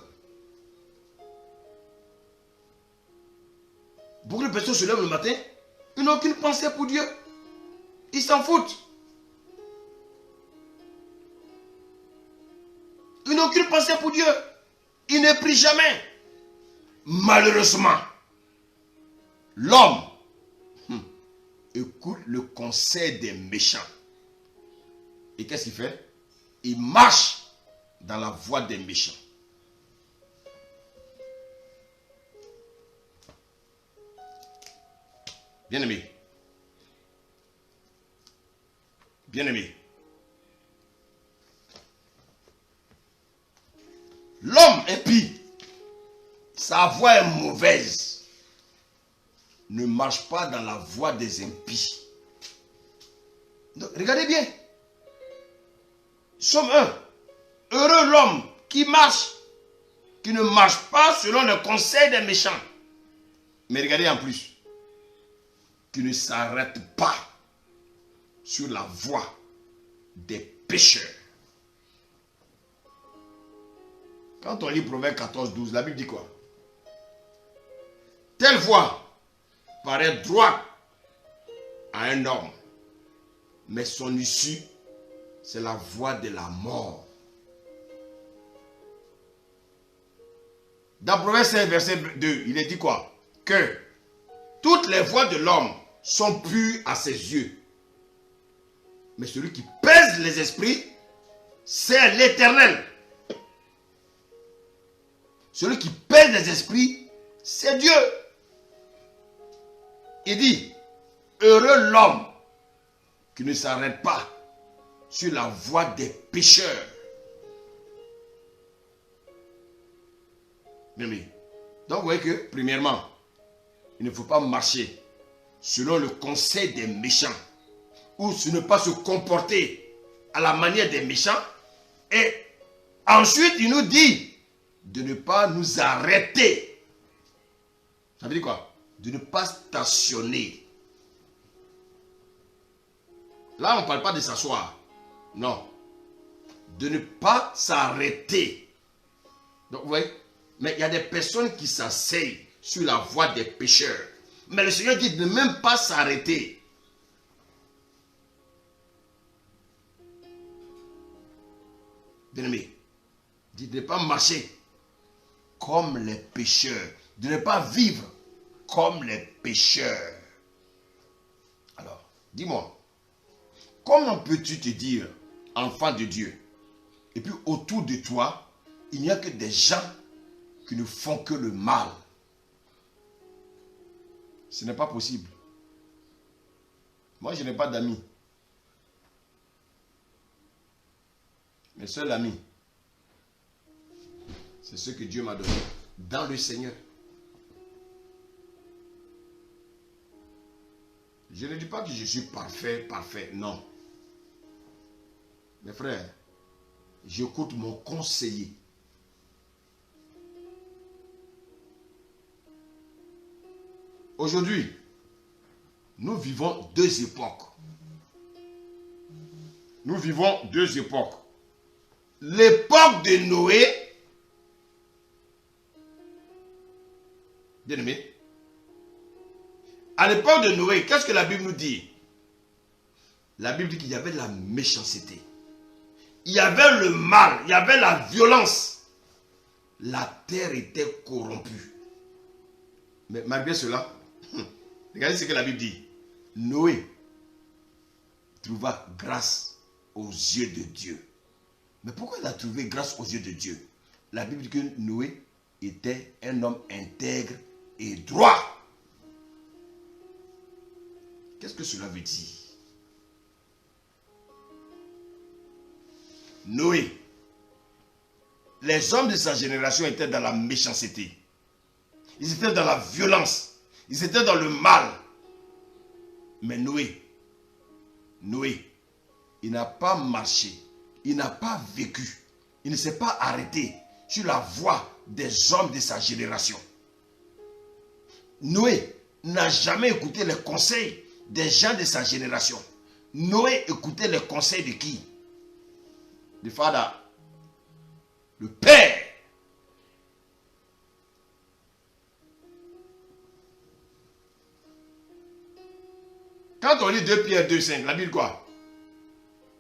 Beaucoup de personnes se lèvent le matin, ils n'ont aucune pensée pour Dieu. Ils s'en foutent. Ils n'ont aucune pensée pour Dieu. Ils ne prient jamais. Malheureusement, l'homme écoute le conseil des méchants. Et qu'est-ce qu'il fait? Il marche dans la voie des méchants. Bien-aimé. Bien-aimé. L'homme impie, sa voie est mauvaise. Ne marche pas dans la voie des impies. Donc, regardez bien. Somme 1. Heureux l'homme qui marche, qui ne marche pas selon le conseil des méchants. Mais regardez en plus. qui ne s'arrête pas sur la voie des pécheurs. Quand on lit Proverbe 14, 12, la Bible dit quoi? Telle voie paraît droite à un homme, mais son issue, c'est la voie de la mort. Dans Proverbe 5, verset 2, il est dit quoi? Que toutes les voies de l'homme sont pures à ses yeux. Mais celui qui pèse les esprits, c'est l'Éternel. Celui qui pèse les esprits, c'est Dieu. Il dit, heureux l'homme qui ne s'arrête pas sur la voie des pécheurs. Bien, mais, donc vous voyez que, premièrement, il ne faut pas marcher selon le conseil des méchants ou ne pas se comporter à la manière des méchants. Et ensuite, il nous dit de ne pas nous arrêter. Ça veut dire quoi? De ne pas stationner. Là, on ne parle pas de s'asseoir. Non. De ne pas s'arrêter. Donc, vous voyez? Mais il y a des personnes qui s'asseyent sur la voie des pécheurs. Mais le Seigneur dit de ne même pas s'arrêter. Bien-aimé, dit de ne pas marcher comme les pécheurs. De ne pas vivre comme les pécheurs. Alors, dis-moi, comment peux-tu te dire enfant de Dieu? Et puis autour de toi, il n'y a que des gens qui ne font que le mal. Ce n'est pas possible. Moi, je n'ai pas d'amis. Mes seuls amis, c'est ceux que Dieu m'a donnés dans le Seigneur. Je ne dis pas que je suis parfait, non. Mes frères, j'écoute mon conseiller. Aujourd'hui, nous vivons deux époques. Nous vivons deux époques. L'époque de Noé, bien aimé, à l'époque de Noé, qu'est-ce que la Bible nous dit? La Bible dit qu'il y avait de la méchanceté. Il y avait le mal, il y avait la violence. La terre était corrompue. Mais malgré cela, regardez ce que la Bible dit. Noé trouva grâce aux yeux de Dieu. Mais pourquoi il a trouvé grâce aux yeux de Dieu? La Bible dit que Noé était un homme intègre et droit. Qu'est-ce que cela veut dire? Noé, les hommes de sa génération étaient dans la méchanceté. Ils étaient dans la violence. Ils étaient dans le mal. Mais Noé, il n'a pas marché. Il n'a pas vécu. Il ne s'est pas arrêté sur la voie des hommes de sa génération. Noé n'a jamais écouté les conseils des gens de sa génération. Noé écoutait les conseils de qui? Le Father, le Père. Quand on lit 2 Pierre 2,5, la Bible quoi?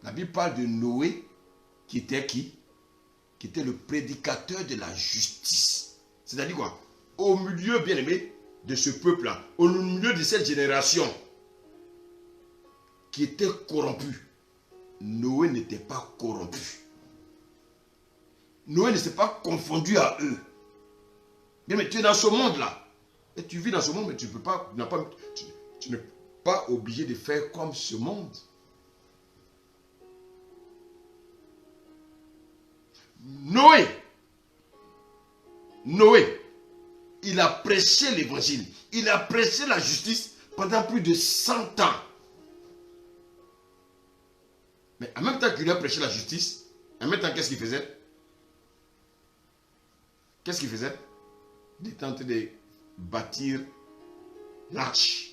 La Bible parle de Noé qui était qui? Qui était le prédicateur de la justice. C'est-à-dire quoi? Au milieu, bien aimé, de ce peuple-là, au milieu de cette génération qui était corrompue, Noé n'était pas corrompu. Noé ne s'est pas confondu à eux. Bien, mais tu es dans ce monde-là. Et tu vis dans ce monde, mais tu ne peux pas, tu n'es pas obligé de faire comme ce monde. Noé, il a prêché l'évangile. Il a prêché la justice pendant plus de 100 ans. Mais en même temps qu'il a prêché la justice, en même temps, qu'est-ce qu'il faisait? Qu'est-ce qu'il faisait? Il était en train de bâtir l'arche.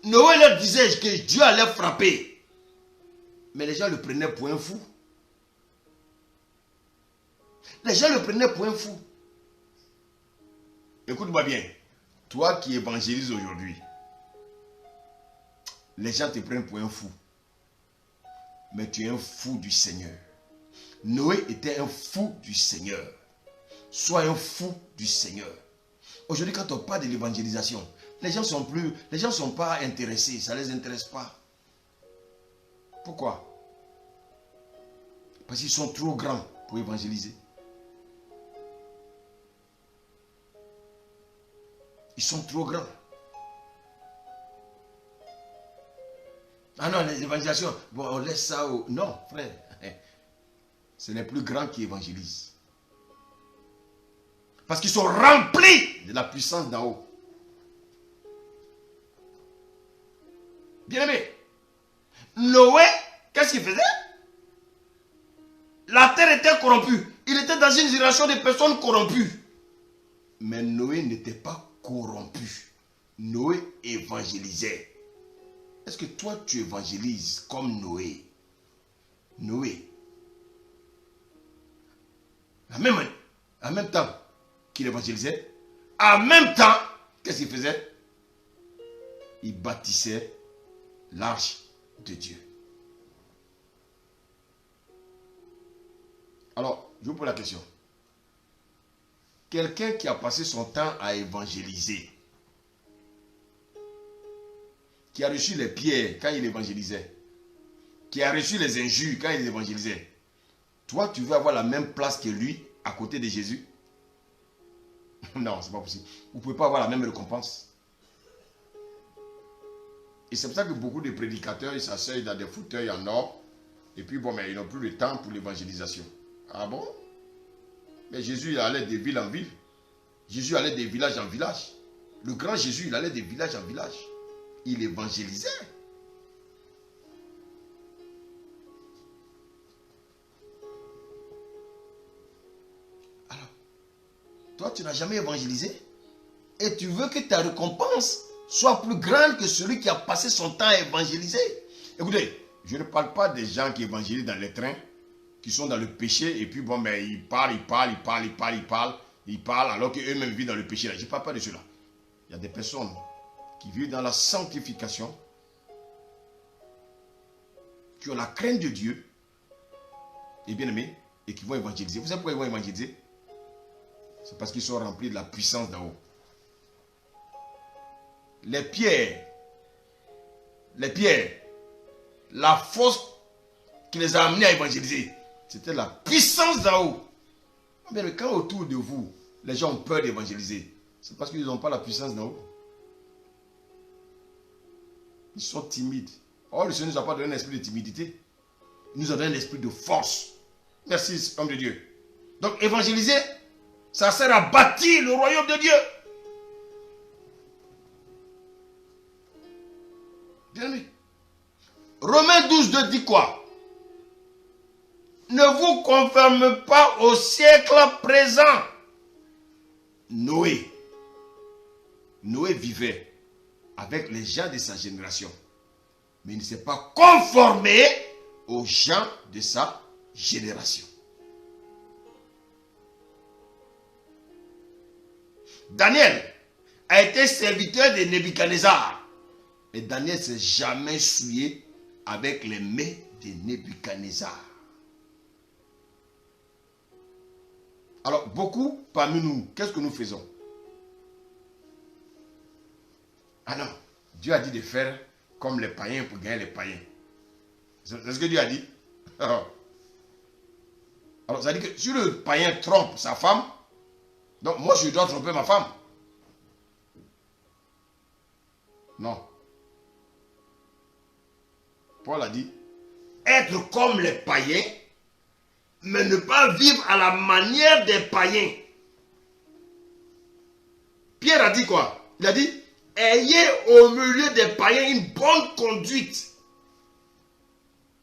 Noé leur disait que Dieu allait frapper. Mais les gens le prenaient pour un fou. Les gens le prenaient pour un fou. Écoute-moi bien. Toi qui évangélises aujourd'hui, les gens te prennent pour un fou. Mais tu es un fou du Seigneur. Noé était un fou du Seigneur. Sois un fou du Seigneur. Aujourd'hui, quand on parle de l'évangélisation, les gens sont pas intéressés. Ça ne les intéresse pas. Pourquoi? Parce qu'ils sont trop grands pour évangéliser. Ils sont trop grands. Ah non, les évangélisations, bon, on laisse ça au... Non, frère. C'est les plus grands qui évangélisent. Parce qu'ils sont remplis de la puissance d'en haut. Bien aimé. Noé, qu'est-ce qu'il faisait? La terre était corrompue. Il était dans une génération de personnes corrompues. Mais Noé n'était pas corrompu. Noé évangélisait. Est-ce que toi tu évangélises comme Noé? Noé. En même temps qu'il évangélisait, en même temps, qu'est-ce qu'il faisait? Il bâtissait l'arche de Dieu. Alors, je vous pose la question. Quelqu'un qui a passé son temps à évangéliser, qui a reçu les pierres quand il évangélisait, qui a reçu les injures quand il évangélisait, toi, tu veux avoir la même place que lui à côté de Jésus? Non, c'est pas possible. Vous ne pouvez pas avoir la même récompense. Et c'est pour ça que beaucoup de prédicateurs, ils s'asseyent dans des fauteuils en or, et puis bon, mais ils n'ont plus le temps pour l'évangélisation. Ah bon? Mais Jésus, il allait de ville en ville. Jésus allait de village en village. Le grand Jésus, il allait de village en village. Il évangélisait. Alors, toi, tu n'as jamais évangélisé et tu veux que ta récompense soit plus grande que celui qui a passé son temps à évangéliser. Écoutez, je ne parle pas des gens qui évangélisent dans les trains, qui sont dans le péché, et puis bon, mais ils parlent alors qu'eux-mêmes vivent dans le péché. Je ne parle pas de cela. Il y a des personnes qui vivent dans la sanctification, qui ont la crainte de Dieu, et bien aimés, et qui vont évangéliser. Vous savez pourquoi ils vont évangéliser? C'est parce qu'ils sont remplis de la puissance d'en haut. Les pierres, la force qui les a amenés à évangéliser, c'était la puissance d'en haut. Mais quand autour de vous, les gens ont peur d'évangéliser, c'est parce qu'ils n'ont pas la puissance d'en haut. Ils sont timides. Or, le Seigneur ne nous a pas donné un esprit de timidité. Il nous a donné un esprit de force. Merci, homme de Dieu. Donc, évangéliser, ça sert à bâtir le royaume de Dieu. Bien aimé. Romains 12:2 dit quoi? Ne vous conformez pas au siècle présent. Noé vivait avec les gens de sa génération. Mais il ne s'est pas conformé aux gens de sa génération. Daniel a été serviteur de Nebuchadnezzar. Et Daniel ne s'est jamais souillé avec les mets de Nebuchadnezzar. Alors, beaucoup parmi nous, qu'est-ce que nous faisons? Ah non, Dieu a dit de faire comme les païens pour gagner les païens. C'est ce que Dieu a dit. Alors, ça veut dire que si le païen trompe sa femme, donc moi je dois tromper ma femme. Non. Paul a dit, être comme les païens, mais ne pas vivre à la manière des païens. Pierre a dit quoi? Il a dit, ayez au milieu des païens une bonne conduite.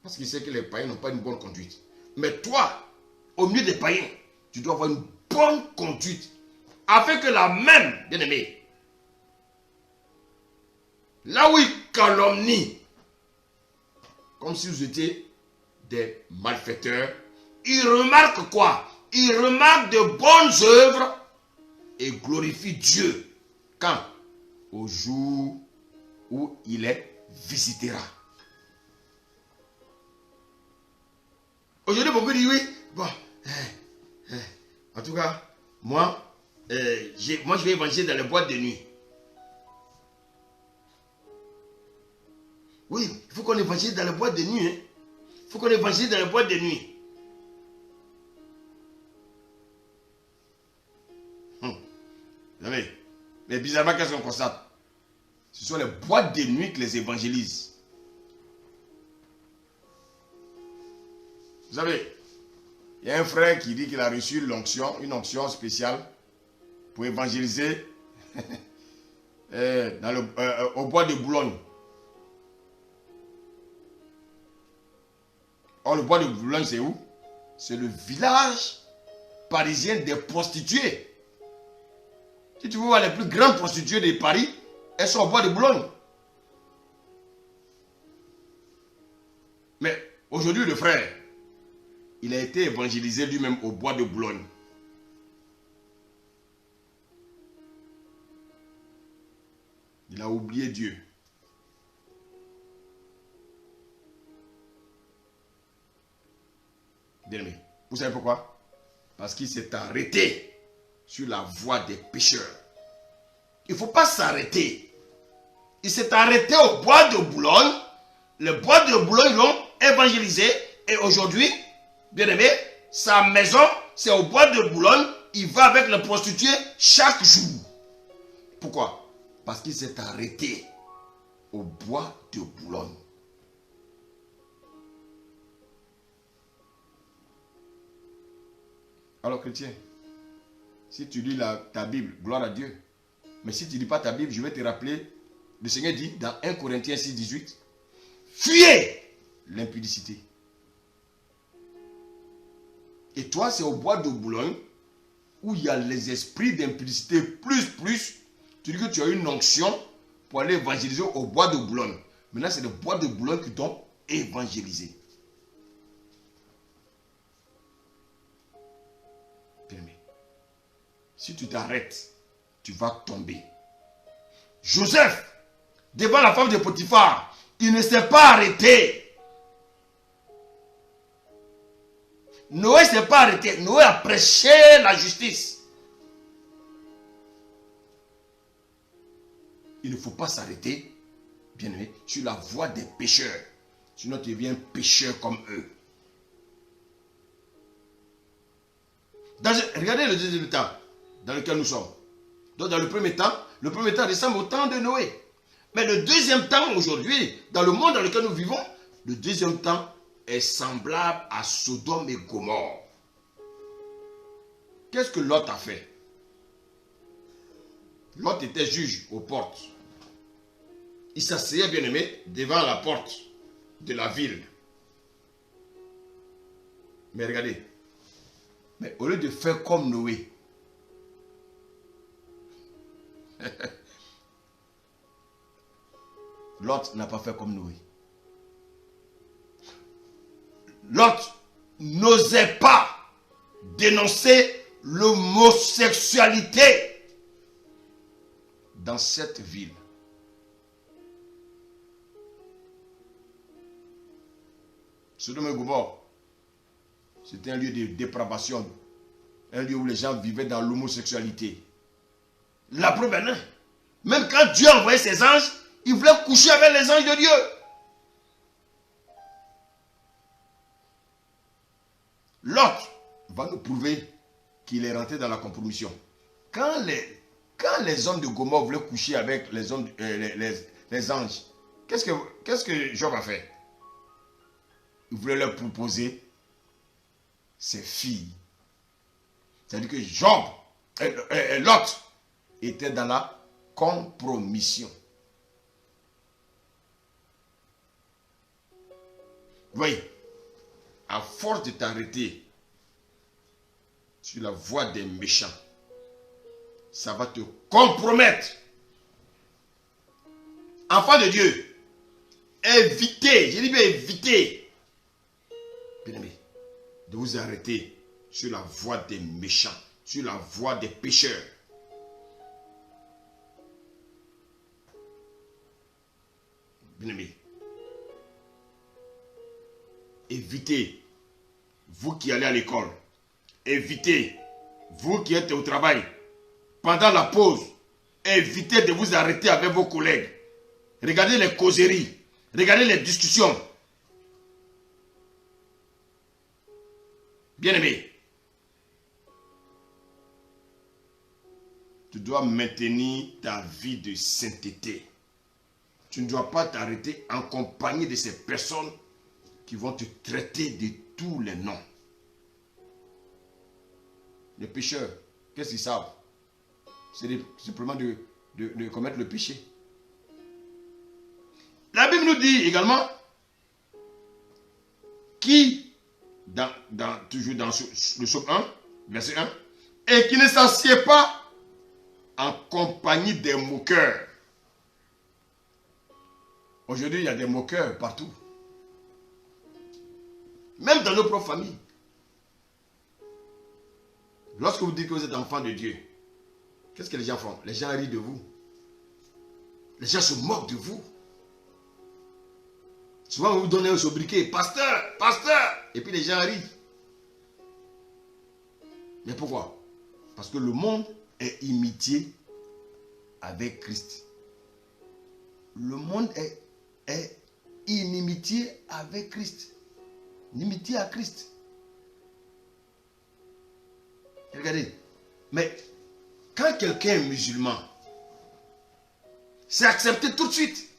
Parce qu'il sait que les païens n'ont pas une bonne conduite. Mais toi, au milieu des païens, tu dois avoir une bonne conduite. Afin que la même, bien aimé, là où calomnient. Comme si vous étiez des malfaiteurs. Ils remarquent quoi? Ils remarquent de bonnes œuvres et glorifient Dieu. Quand? Au jour où il les visitera. Aujourd'hui, beaucoup disent oui. Bon, en tout cas, moi, je vais évangéliser dans les boîtes de nuit. Oui, il faut qu'on évangélise dans les boîtes de nuit. Hein. Il faut qu'on évangélise dans les boîtes de nuit. Vous savez, mais bizarrement, qu'est-ce qu'on constate? Ce sont les boîtes de nuit qui les évangélisent. Vous savez, il y a un frère qui dit qu'il a reçu l'onction, une onction spéciale pour évangéliser au bois de Boulogne. Or, le bois de Boulogne, c'est où? C'est le village parisien des prostituées. Si tu veux voir les plus grandes prostituées de Paris, elles sont au bois de Boulogne. Mais aujourd'hui, le frère, il a été évangélisé lui-même au bois de Boulogne. Il a oublié Dieu. Bien-aimé, vous savez pourquoi? Parce qu'il s'est arrêté sur la voie des pécheurs. Il ne faut pas s'arrêter. Il s'est arrêté au bois de Boulogne. Le bois de Boulogne l'ont évangélisé. Et aujourd'hui, bien-aimé, sa maison, c'est au bois de Boulogne. Il va avec les prostituées chaque jour. Pourquoi? Parce qu'il s'est arrêté au bois de Boulogne. Alors chrétien, si tu lis ta Bible, gloire à Dieu. Mais si tu ne lis pas ta Bible, je vais te rappeler, le Seigneur dit dans 1 Corinthiens 6, 18, fuyez l'impudicité. Et toi, c'est au bois de Boulogne où il y a les esprits d'impudicité plus. Tu dis que tu as une onction pour aller évangéliser au bois de Boulogne. Maintenant, c'est le bois de Boulogne qui t'ont évangélisé. Si tu t'arrêtes, tu vas tomber. Joseph, devant la femme de Potiphar, il ne s'est pas arrêté. Noé ne s'est pas arrêté. Noé a prêché la justice. Il ne faut pas s'arrêter, bien-aimé, sur la voie des pécheurs. Sinon, tu deviens pécheur comme eux. Regardez le deuxième temps dans lequel nous sommes. Donc, dans le premier temps ressemble au temps de Noé. Mais le deuxième temps, aujourd'hui, dans le monde dans lequel nous vivons, le deuxième temps est semblable à Sodome et Gomorrhe. Qu'est-ce que Lot a fait? Lot était juge aux portes. Il s'asseyait, bien aimé, devant la porte de la ville. Mais regardez, mais au lieu de faire comme Noé, Lot n'a pas fait comme Noé. Lot n'osait pas dénoncer l'homosexualité dans cette ville. Sodome et Gomorrhe, c'était un lieu de dépravation, un lieu où les gens vivaient dans l'homosexualité. La preuve est là. Même quand Dieu a envoyé ses anges, il voulait coucher avec les anges de Dieu. Lot va nous prouver qu'il est rentré dans la compromission. Quand les hommes de Gomorrhe voulaient coucher avec les anges, qu'est-ce que Job a fait? Il voulait leur proposer ses filles. C'est-à-dire que Lot était dans la compromission. Vous voyez, à force de t'arrêter sur la voie des méchants, ça va te compromettre. Enfant de Dieu, évitez, j'ai dit bien évitez, bien-aimé, de vous arrêter sur la voie des méchants, sur la voie des pécheurs. Bien-aimé, évitez, vous qui allez à l'école, évitez, vous qui êtes au travail, pendant la pause, évitez de vous arrêter avec vos collègues. Regardez les causeries, regardez les discussions. Bien-aimé, tu dois maintenir ta vie de sainteté. Tu ne dois pas t'arrêter en compagnie de ces personnes qui vont te traiter de tous les noms. Les pécheurs, qu'est-ce qu'ils savent? C'est simplement de commettre le péché. La Bible nous dit également qui, toujours dans le psaume 1, verset 1, et qui ne s'assied pas en compagnie des moqueurs. Aujourd'hui, il y a des moqueurs partout. Même dans nos propres familles. Lorsque vous dites que vous êtes enfant de Dieu, qu'est-ce que les gens font? Les gens rient de vous. Les gens se moquent de vous. Souvent, vous donnez un sobriquet, pasteur, pasteur, et puis les gens rient. Mais pourquoi? Parce que le monde est inimitié avec Christ. Le monde est inimitié avec Christ. Inimitié à Christ. Regardez, mais quand quelqu'un est musulman, c'est accepté tout de suite.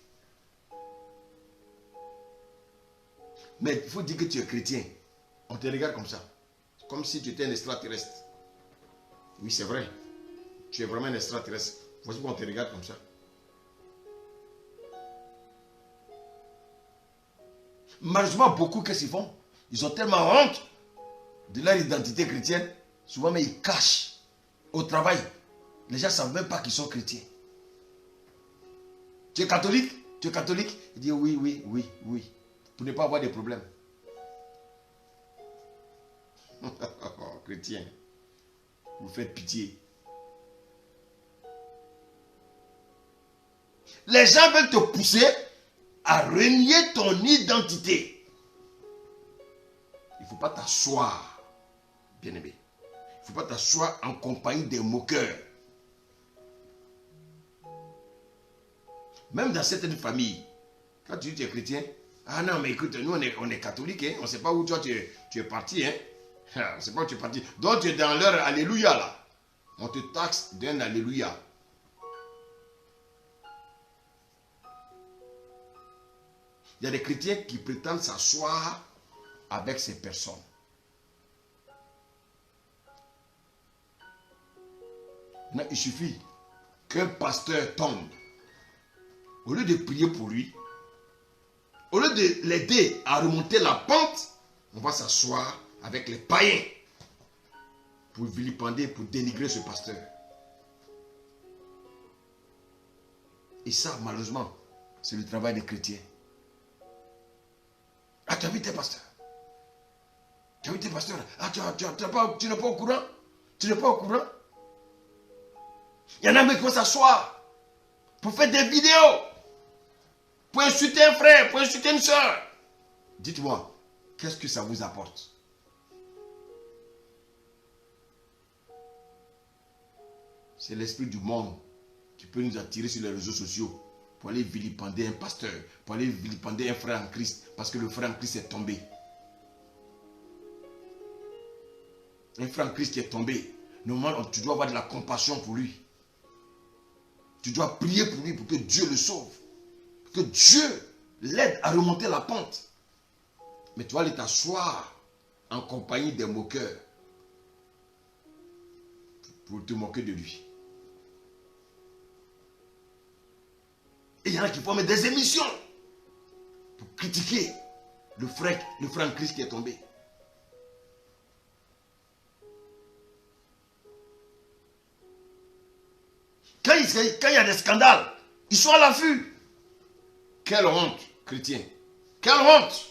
Mais il faut dire que tu es chrétien. On te regarde comme ça. Comme si tu étais un extraterrestre. Oui, c'est vrai. Tu es vraiment un extraterrestre. Voici pourquoi on te regarde comme ça. Malheureusement, beaucoup, qu'est-ce qu'ils font? Ils ont tellement honte de leur identité chrétienne. Souvent, mais ils cachent. Au travail, les gens ne savent même pas qu'ils sont chrétiens. Tu es catholique? Tu es catholique? Il dit oui, oui, oui, oui. Pour ne pas avoir des problèmes. Chrétien, vous faites pitié. Les gens veulent te pousser à renier ton identité. Il ne faut pas t'asseoir, bien-aimé. Il ne faut pas t'asseoir en compagnie des moqueurs. Même dans certaines familles, quand tu dis que tu es chrétien, ah non, mais écoute, nous on est catholiques, hein? On ne sait pas où toi tu es parti. Hein? On ne sait pas où tu es parti. Donc tu es dans leur alléluia là. On te taxe d'un alléluia. Il y a des chrétiens qui prétendent s'asseoir avec ces personnes. Maintenant, il suffit qu'un pasteur tombe. Au lieu de prier pour lui, au lieu de l'aider à remonter la pente, on va s'asseoir avec les païens pour vilipender, pour dénigrer ce pasteur. Et ça, malheureusement, c'est le travail des chrétiens. Ah, tu as vu tes pasteurs? Tu as vu tes pasteurs? Ah, tu n'es pas au courant? Tu n'es pas au courant? Il y en a même qui vont s'asseoir pour faire des vidéos, pour insulter un frère, pour insulter une soeur. Dites-moi, qu'est-ce que ça vous apporte? C'est l'esprit du monde qui peut nous attirer sur les réseaux sociaux pour aller vilipender un pasteur, pour aller vilipender un frère en Christ, parce que le frère en Christ est tombé. Un frère en Christ qui est tombé, normalement tu dois avoir de la compassion pour lui. Tu dois prier pour lui pour que Dieu le sauve. Pour que Dieu l'aide à remonter la pente. Mais tu vas aller t'asseoir en compagnie des moqueurs pour te moquer de lui. Et il y en a qui font des émissions pour critiquer le frère en Christ qui est tombé. Quand il y a des scandales, ils sont à l'affût. Quelle honte chrétien. Quelle honte!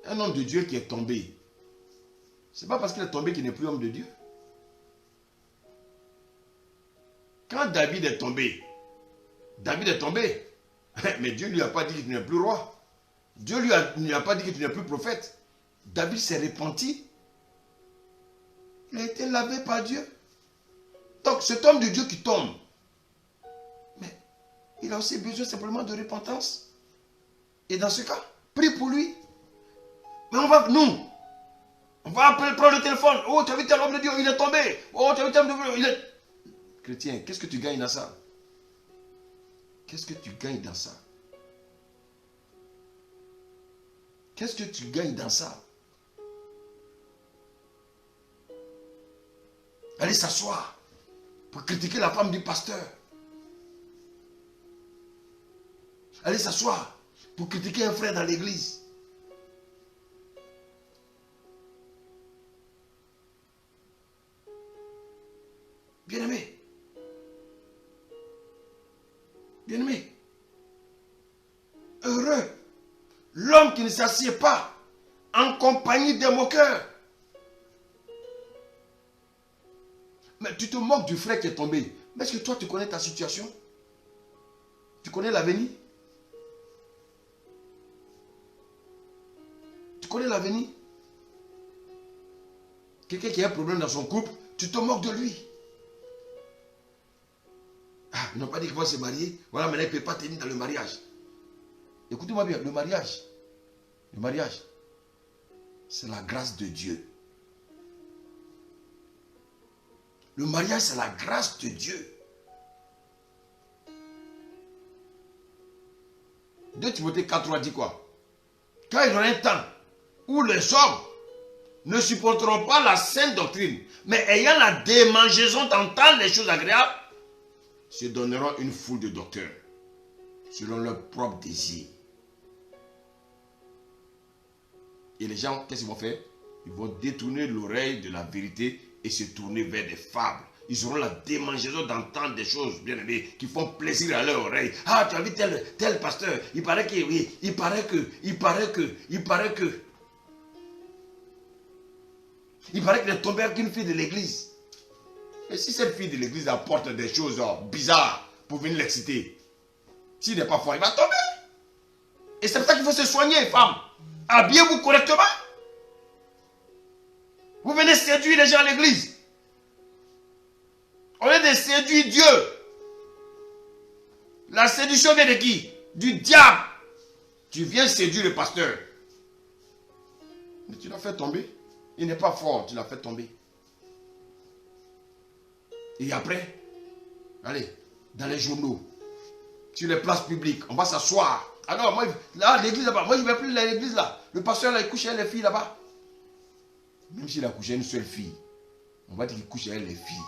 Un homme de Dieu qui est tombé. Ce n'est pas parce qu'il est tombé qu'il n'est plus homme de Dieu. Quand David est tombé, mais Dieu ne lui a pas dit que tu n'es plus roi. Dieu ne lui a pas dit que tu n'es plus prophète. David s'est repenti. Il a été lavé par Dieu. Donc cet homme de Dieu qui tombe, mais il a aussi besoin simplement de repentance. Et dans ce cas, prie pour lui. Mais on va prendre le téléphone. Oh, tu as vu tel homme de Dieu, il est tombé. Oh, tu as vu tel homme de Dieu, il est... Chrétien, qu'est-ce que tu gagnes dans ça? Qu'est-ce que tu gagnes dans ça? Qu'est-ce que tu gagnes dans ça? Allez s'asseoir pour critiquer la femme du pasteur. Allez s'asseoir pour critiquer un frère dans l'église. Bien-aimé. Bien-aimé. Heureux l'homme qui ne s'assied pas en compagnie des moqueurs. Mais tu te moques du frère qui est tombé. Mais est-ce que toi tu connais ta situation? Tu connais l'avenir? Tu connais l'avenir? Quelqu'un qui a un problème dans son couple, tu te moques de lui. Ah, ils n'ont pas dit qu'ils vont se marier. Voilà, maintenant ils ne peuvent pas tenir dans le mariage. Écoutez-moi bien, le mariage, c'est la grâce de Dieu. Le mariage, c'est la grâce de Dieu. 2 Timothée 4.3 dit quoi? Car il y aura un temps où les hommes ne supporteront pas la sainte doctrine, mais ayant la démangeaison d'entendre les choses agréables, se donneront une foule de docteurs, selon leur propre désir. Et les gens, qu'est-ce qu'ils vont faire? Ils vont détourner l'oreille de la vérité et se tourner vers des fables. Ils auront la démangeaison d'entendre des choses, bien aimées, qui font plaisir à leur oreille. Ah, tu as vu tel pasteur, il paraît que, oui, il paraît que. Il paraît qu'il est tombé avec une fille de l'église. Et si cette fille de l'église apporte des choses bizarres pour venir l'exciter, s'il n'est pas fort, il va tomber. Et c'est pour ça qu'il faut se soigner, femmes. Habillez-vous correctement. Vous venez séduire les gens à l'église. Au lieu de séduire Dieu. La séduction vient de qui? Du diable. Tu viens séduire le pasteur. Mais tu l'as fait tomber. Il n'est pas fort, tu l'as fait tomber. Et après, allez, dans les journaux, sur les places publiques, on va s'asseoir. Alors, moi, là, l'église là-bas, moi je ne vais plus à l'église là. Le pasteur là, il couche avec les filles là-bas. Même s'il a couché une seule fille, on va dire qu'il couche avec les filles.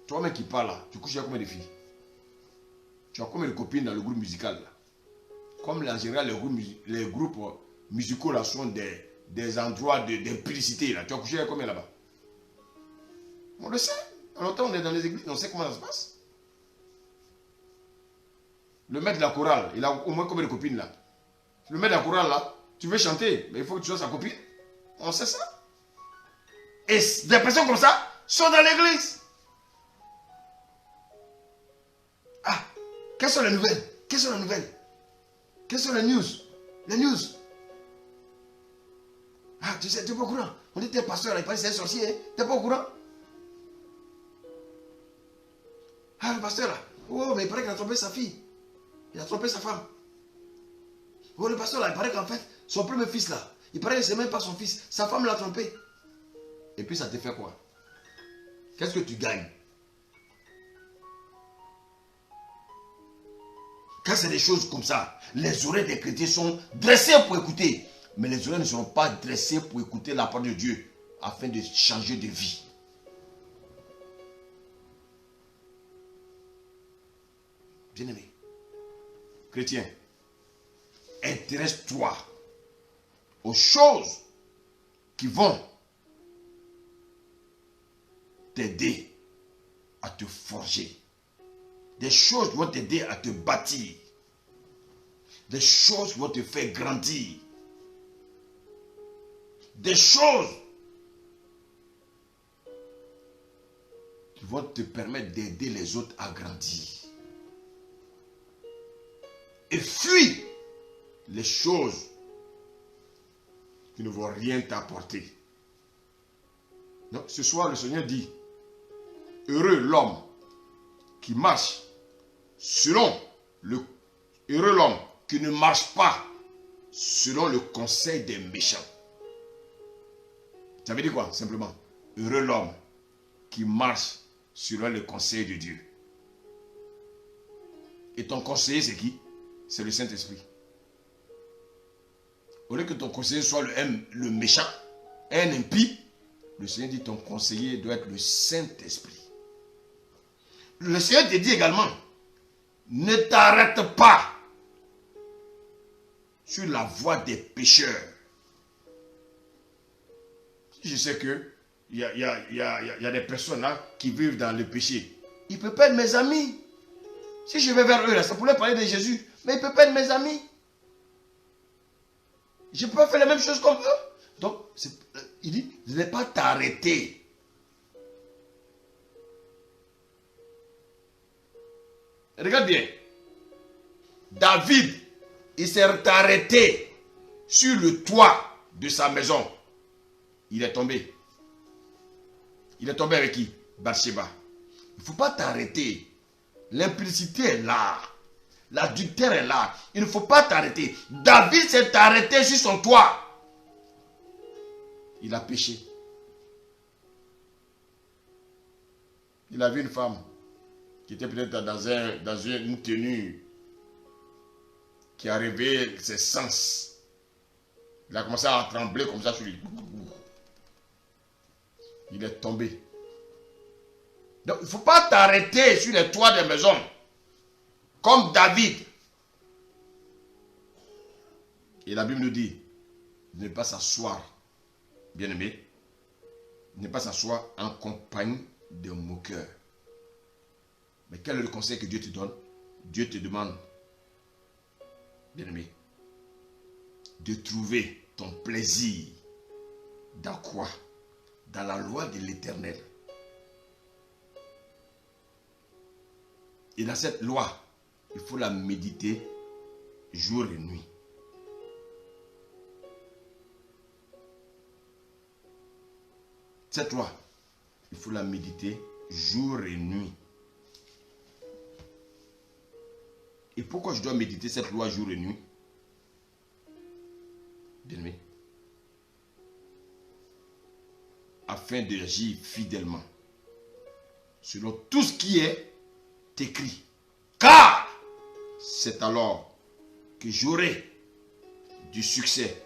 Toi-même qui parles là, tu couches avec combien de filles? Tu as combien de copines dans le groupe musical là? Comme en général, les groupes musicaux là sont des endroits d'impudicité là. Tu as couché avec combien là-bas? On le sait. En longtemps, on est dans les églises, on sait comment ça se passe. Le maître de la chorale, il a au moins combien de copines là? Le maître de la chorale là, tu veux chanter, mais il faut que tu sois sa copine. On sait ça. Et des personnes comme ça sont dans l'église. Ah, quelles sont les nouvelles? Quelles sont les nouvelles? Quelles sont les news? Les news. Ah, tu sais, tu n'es pas au courant. On dit tel pasteur, il paraît que c'est un sorcier. Hein? Tu n'es pas au courant? Ah, le pasteur là. Oh, mais il paraît qu'il a trompé sa fille. Il a trompé sa femme. Oh, le pasteur là, il paraît qu'en fait, son premier fils là, il paraît que ce n'est même pas son fils. Sa femme l'a trompé. Et puis ça te fait quoi? Qu'est-ce que tu gagnes? Quand c'est des choses comme ça, les oreilles des chrétiens sont dressées pour écouter. Mais les oreilles ne seront pas dressées pour écouter la parole de Dieu afin de changer de vie. Bien-aimé, chrétien, intéresse-toi aux choses qui vont t'aider à te forger Des choses vont t'aider à te bâtir. Des choses vont te faire grandir. Des choses qui vont te permettre d'aider les autres à grandir. Et fuis les choses qui ne vont rien t'apporter. Donc ce soir, le Seigneur dit, heureux l'homme qui marche selon le... Heureux l'homme qui ne marche pas selon le conseil des méchants. Ça veut dire quoi, simplement? Heureux l'homme qui marche selon le conseil de Dieu. Et ton conseiller, c'est qui? C'est le Saint-Esprit. Au lieu que ton conseiller soit le méchant, un impie, le Seigneur dit ton conseiller doit être le Saint-Esprit. Le Seigneur te dit également, ne t'arrête pas sur la voie des pécheurs. Je sais que il y a des personnes là qui vivent dans le péché. Ils ne peuvent pas être mes amis. Si je vais vers eux là, ça pourrait parler de Jésus, mais ils ne peuvent pas être mes amis. Je peux faire la même chose comme eux. Donc, il dit, ne pas t'arrêter. Regarde bien. David, il s'est arrêté sur le toit de sa maison. Il est tombé. Il est tombé avec qui? Bathsheba. Il ne faut pas t'arrêter. L'implicité est là. L'adultère est là. Il ne faut pas t'arrêter. David s'est arrêté sur son toit. Il a péché. Il a vu une femme qui était peut-être dans une tenue qui a réveillé ses sens. Il a commencé à trembler comme ça sur lui. Il est tombé. Donc, il ne faut pas t'arrêter sur les toits des maisons. Comme David. Et la Bible nous dit, ne pas s'asseoir, bien-aimé, ne pas s'asseoir en compagnie de moqueurs. Mais quel est le conseil que Dieu te donne? Dieu te demande, bien-aimé, de trouver ton plaisir. Dans quoi? Dans la loi de l'Éternel. Et dans cette loi, il faut la méditer jour et nuit. Cette loi, il faut la méditer jour et nuit. Et pourquoi je dois méditer cette loi jour et nuit? Bien-aimé. Afin d'agir fidèlement selon tout ce qui est écrit. Car c'est alors que j'aurai du succès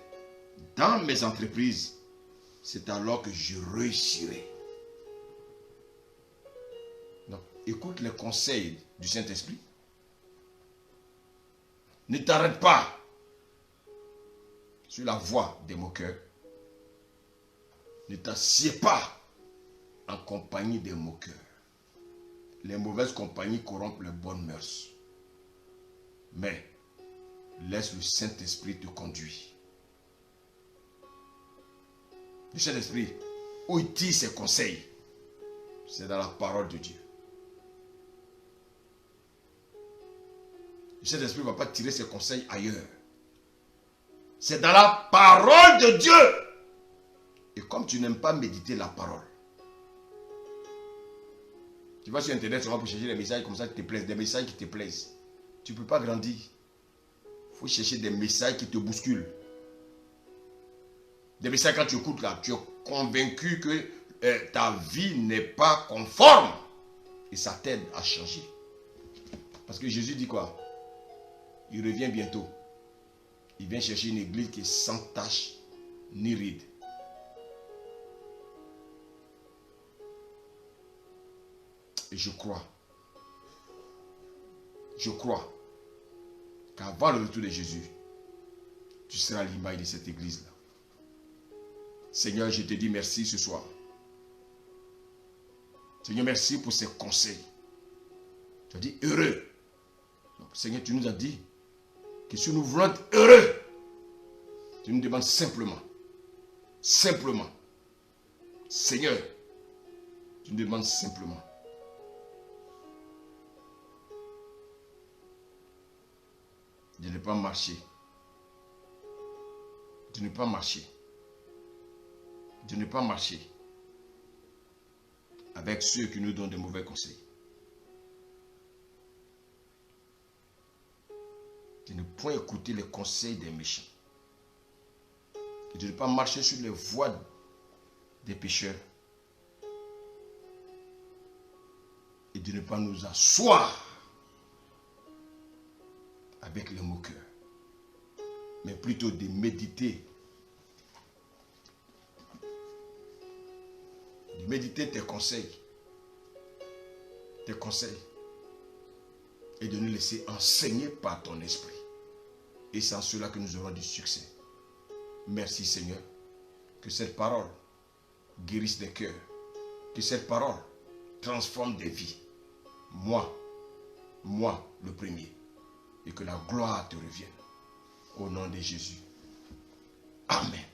dans mes entreprises. C'est alors que je réussirai. Donc, écoute les conseils du Saint-Esprit. Ne t'arrête pas sur la voie des moqueurs. Ne t'assieds pas en compagnie des moqueurs. Les mauvaises compagnies corrompent les bonnes mœurs. Mais laisse le Saint-Esprit te conduire. Le Saint-Esprit, où il tire ses conseils, c'est dans la parole de Dieu. Le Saint-Esprit ne va pas tirer ses conseils ailleurs. C'est dans la parole de Dieu. Et comme tu n'aimes pas méditer la parole, tu vas sur Internet seulement pour chercher des messages comme ça qui te plaisent, des messages qui te plaisent. Tu ne peux pas grandir. Il faut chercher des messages qui te bousculent. Des messages quand tu écoutes là, tu es convaincu que ta vie n'est pas conforme. Et ça t'aide à changer. Parce que Jésus dit quoi? Il revient bientôt. Il vient chercher une église qui est sans tache ni ride. Et je crois qu'avant le retour de Jésus, tu seras l'image de cette église-là. Seigneur, je te dis merci ce soir. Seigneur, merci pour ces conseils. Tu as dit heureux. Donc, Seigneur, tu nous as dit que si nous voulons être heureux, tu nous demandes simplement, Seigneur, tu nous demandes simplement de ne pas marcher, de ne pas marcher avec ceux qui nous donnent de mauvais conseils. De ne point écouter les conseils des méchants. Et de ne pas marcher sur les voies des pécheurs. Et de ne pas nous asseoir avec les moqueurs. Mais plutôt de méditer. De méditer tes conseils. Et de nous laisser enseigner par ton esprit. Et c'est en cela que nous aurons du succès. Merci Seigneur. Que cette parole guérisse des cœurs. Que cette parole transforme des vies. Moi le premier. Et que la gloire te revienne. Au nom de Jésus. Amen.